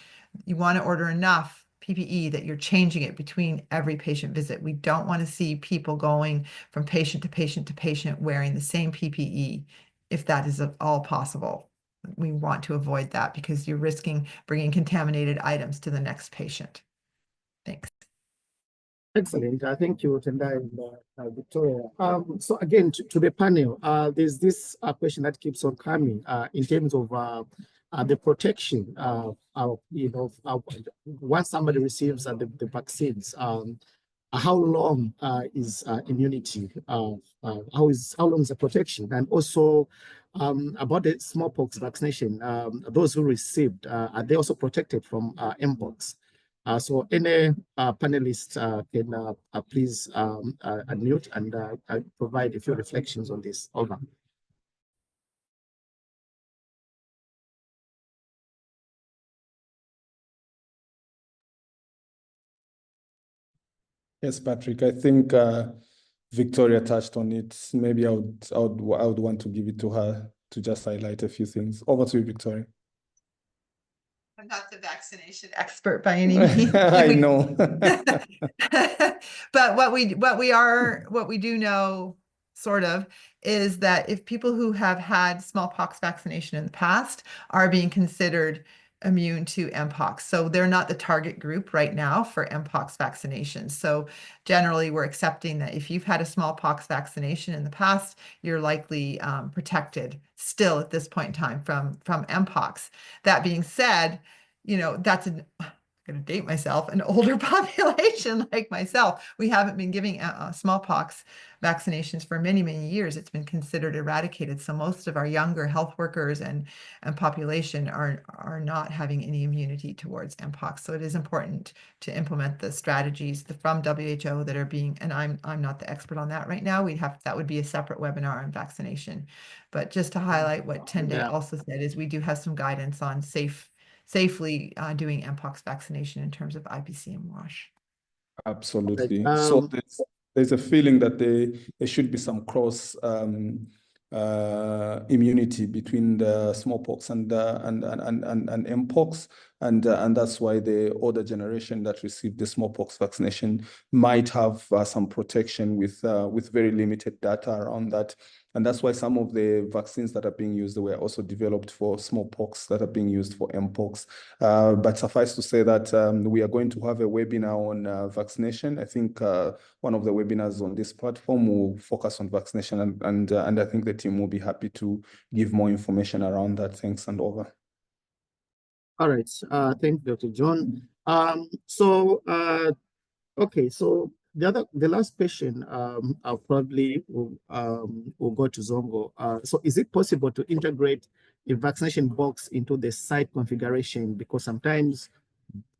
You want to order enough PPE that you're changing it between every patient visit. We don't want to see people going from patient to patient to patient wearing the same PPE, if that is at all possible. We want to avoid that because you're risking bringing contaminated items to the next patient. Thanks. Excellent. Thank you, Tendai and Victoria. So again, to the panel, there's this question that keeps on coming in terms of the protection. Once somebody receives the vaccines, how long is immunity? How long is the protection? And also about the smallpox vaccination, those who received, are they also protected from Mpox? So any panelist can please unmute and provide a few reflections on this. Over. Yes, Patrick, I think Victoria touched on it. Maybe I would want to give it to her to just highlight a few things. Over to you, Victoria. I'm not the vaccination expert by any means. I know. But what we do know sort of is that if people who have had smallpox vaccination in the past are being considered immune to Mpox. So they're not the target group right now for Mpox vaccination. So generally we're accepting that if you've had a smallpox vaccination in the past, you're likely protected still at this point in time from Mpox. That being said, that's I'm going to date myself, an older population like myself. We haven't been giving smallpox vaccinations for many, many years. It's been considered eradicated. So most of our younger health workers and population are not having any immunity towards Mpox. So it is important to implement the strategies from WHO that are being, and I'm not the expert on that right now. That would be a separate webinar on vaccination. But just to highlight what Tendai also said is we do have some guidance on safely doing Mpox vaccination in terms of IPC and WASH. Absolutely. So there's a feeling that there should be some cross immunity between the smallpox and Mpox, and that's why the older generation that received the smallpox vaccination might have some protection with very limited data around that. And that's why some of the vaccines that are being used were also developed for smallpox that are being used for Mpox. But suffice to say that we are going to have a webinar on vaccination. I think one of the webinars on this platform will focus on vaccination, and I think the team will be happy to give more information around that. Thanks, and over. All right. Thank you, Dr. John. Okay, so the last question I'll probably will go to Zongo. So is it possible to integrate a vaccination box into the site configuration? Because sometimes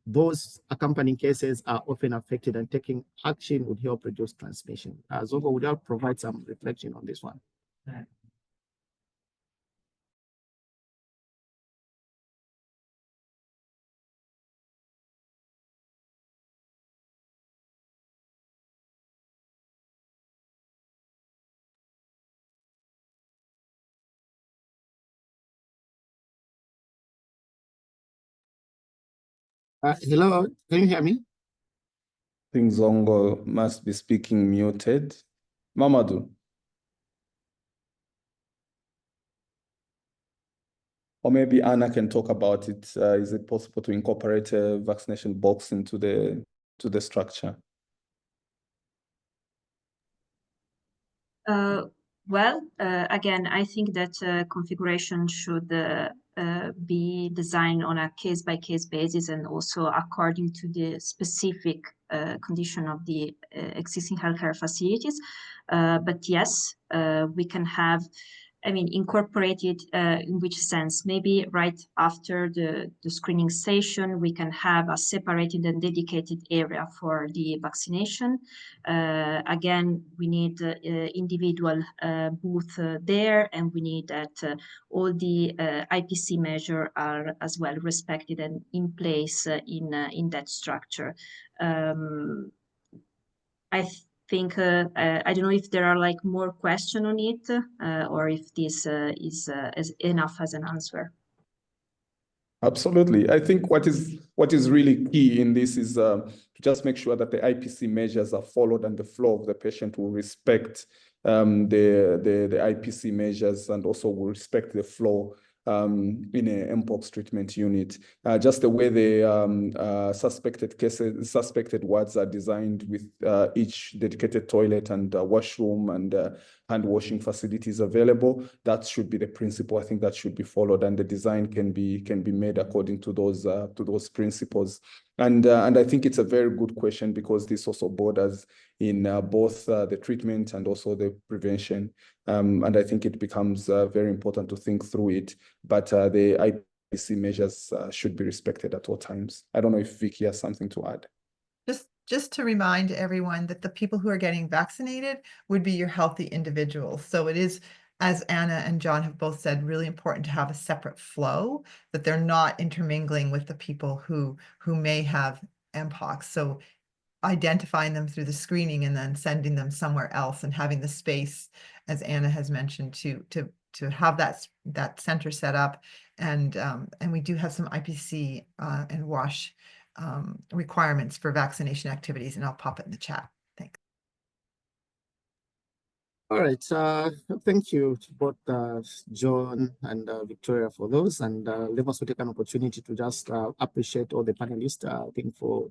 those accompanying cases are often affected, and taking action would help reduce transmission. Zongo, would you provide some reflection on this one? Hello, can you hear me? I think Zongo must be speaking muted. Mamadou. Or maybe Anna can talk about it. Is it possible to incorporate a vaccination box into the structure? Again, I think that configuration should be designed on a case-by-case basis and also according to the specific condition of the existing healthcare facilities. But yes, we can have, I mean, incorporated in which sense? Maybe right after the screening station, we can have a separated and dedicated area for the vaccination. Again, we need individual booth there, and we need that all the IPC measures are as well respected and in place in that structure. I think I don't know if there are like more questions on it or if this is enough as an answer. Absolutely. I think what is really key in this is to just make sure that the IPC measures are followed and the flow of the patient will respect the IPC measures and also will respect the flow in a Mpox treatment unit. Just the way the suspected wards are designed with each dedicated toilet and washroom and hand washing facilities available, that should be the principle. I think that should be followed, and the design can be made according to those principles. And I think it's a very good question because this also borders in both the treatment and also the prevention. And I think it becomes very important to think through it. But the IPC measures should be respected at all times. I don't know if Vicky has something to add. Just to remind everyone that the people who are getting vaccinated would be your healthy individuals. So it is, as Anna and John have both said, really important to have a separate flow, that they're not intermingling with the people who may have Mpox. So identifying them through the screening and then sending them somewhere else and having the space, as Anna has mentioned, to have that center set up. And we do have some IPC and WASH requirements for vaccination activities, and I'll pop it in the chat. Thanks. All right, thank you to both John and Victoria for those, and let us take an opportunity to just appreciate all the panelists, I think, for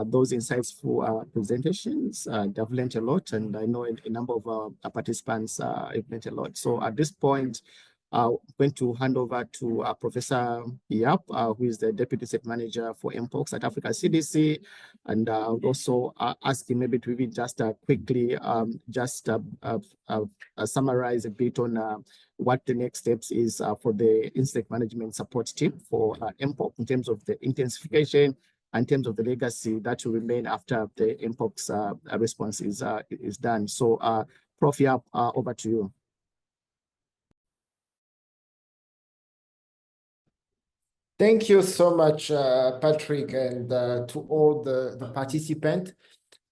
those insightful presentations. They've learned a lot, and I know a number of participants have learned a lot. So at this point, I'm going to hand over to Professor Yap, who is the Deputy State Manager for Mpox at Africa CDC, and also ask him maybe to even just quickly summarize a bit on what the next steps is for the insect management support team for Mpox in terms of the intensification and in terms of the legacy that will remain after the Mpox response is done. So, Prof. Yap, over to you. Thank you so much, Patrick, and to all the participants.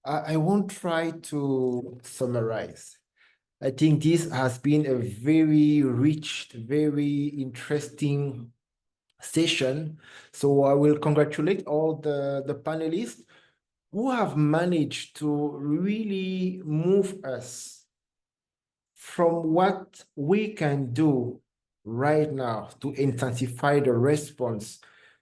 I won't try to summarize. I think this has been a very rich, very interesting session. So I will congratulate all the panelists who have managed to really move us from what we can do right now to intensify the response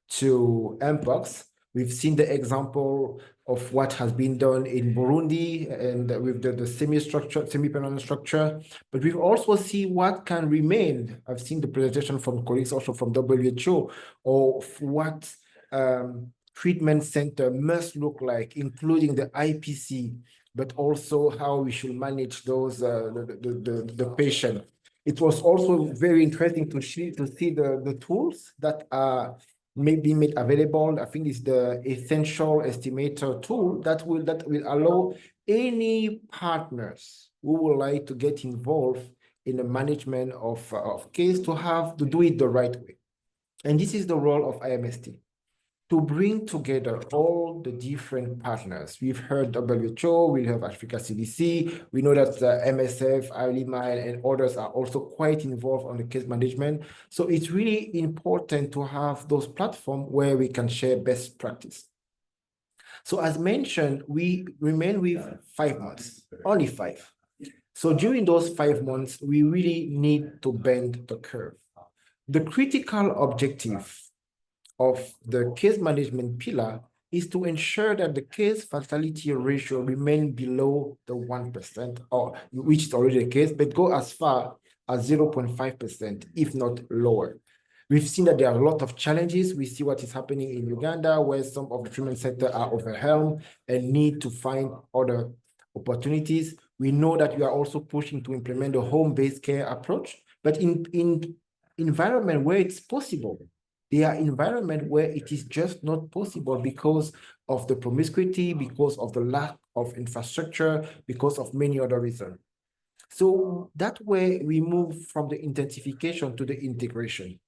to Mpox. We've seen the example of what has been done in Burundi and with the semi-permanent structure, but we've also seen what can remain. I've seen the presentation from colleagues also from WHO of what treatment center must look like, including the IPC, but also how we should manage those the patient. It was also very interesting to see the tools that are maybe made available. I think it's the essential estimator tool that will allow any partners who would like to get involved in the management of case to do it the right way. And this is the role of IMST, to bring together all the different partners. We've heard WHO, we have Africa CDC, we know that MSF, ILIMA, and others are also quite involved on the case management. So it's really important to have those platforms where we can share best practice. So as mentioned, we remain with 5 months, only 5. So during those 5 months, we really need to bend the curve. The critical objective of the case management pillar is to ensure that the case fatality ratio remain below the 1%, or which is already the case, but go as far as 0.5%, if not lower. We've seen that there are a lot of challenges. We see what is happening in Uganda, where some of the treatment centers are overwhelmed and need to find other opportunities. We know that we are also pushing to implement a home-based care approach, but in environment where it's possible, there are environments where it is just not possible because of the promiscuity, because of the lack of infrastructure, because of many other reasons. So that way we move from the intensification to the integration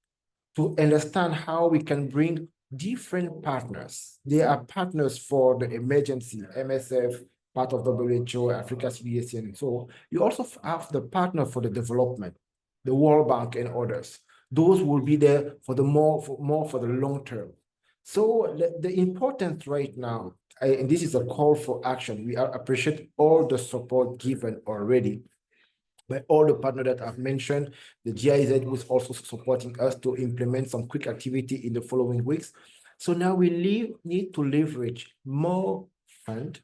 to understand how we can bring different partners. There are partners for the emergency, MSF, part of WHO, Africa CDC, and so you also have the partner for the development, the World Bank and others. Those will be there for the more for the long term. So the importance right now, and this is a call for action. We appreciate all the support given already by all the partners that I've mentioned. The GIZ was also supporting us to implement some quick activity in the following weeks. So now we need to leverage more fund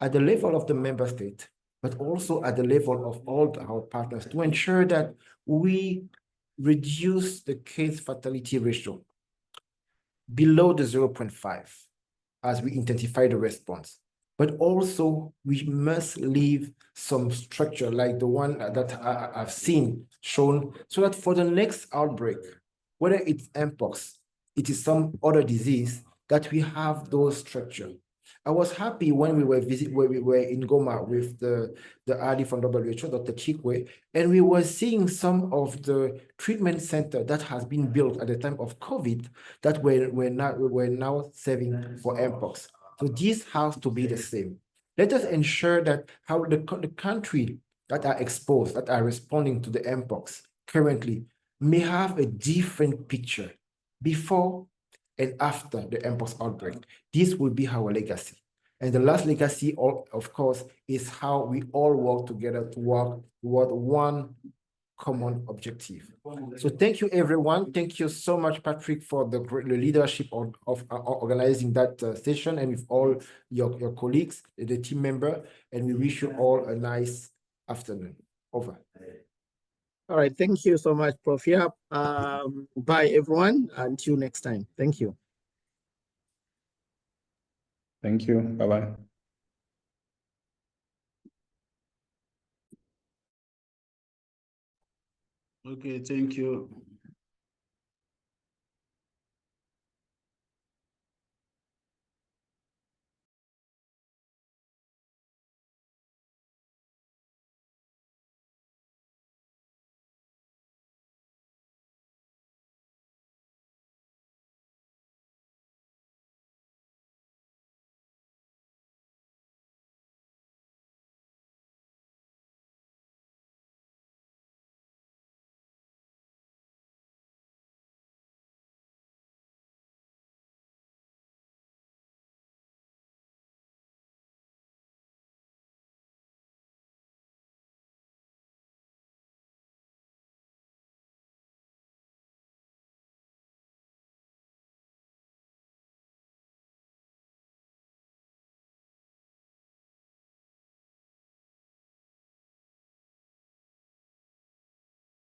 at the level of the member state, but also at the level of all our partners to ensure that we reduce the case fatality ratio below the 0.5 as we intensify the response. But also we must leave some structure like the one that I've seen shown, so that for the next outbreak, whether it's Mpox, it is some other disease, that we have those structure. I was happy when we were in Goma with the RD from WHO, Dr. Chikwe, and we were seeing some of the treatment center that has been built at the time of COVID that we're now serving for Mpox. So this has to be the same. Let us ensure that how the country that are exposed, that are responding to the Mpox currently, may have a different picture before and after the Mpox outbreak. This will be our legacy. And the last legacy, of course, is how we all work together to work toward one common objective. So thank you, everyone. Thank you so much, Patrick, for the leadership of organizing that session, and with all your colleagues, the team member, and we wish you all a nice afternoon. Over. All right, thank you so much, Prof. Yap. Bye, everyone. Until next time. Thank you. Thank you. Bye-bye. Okay, thank you.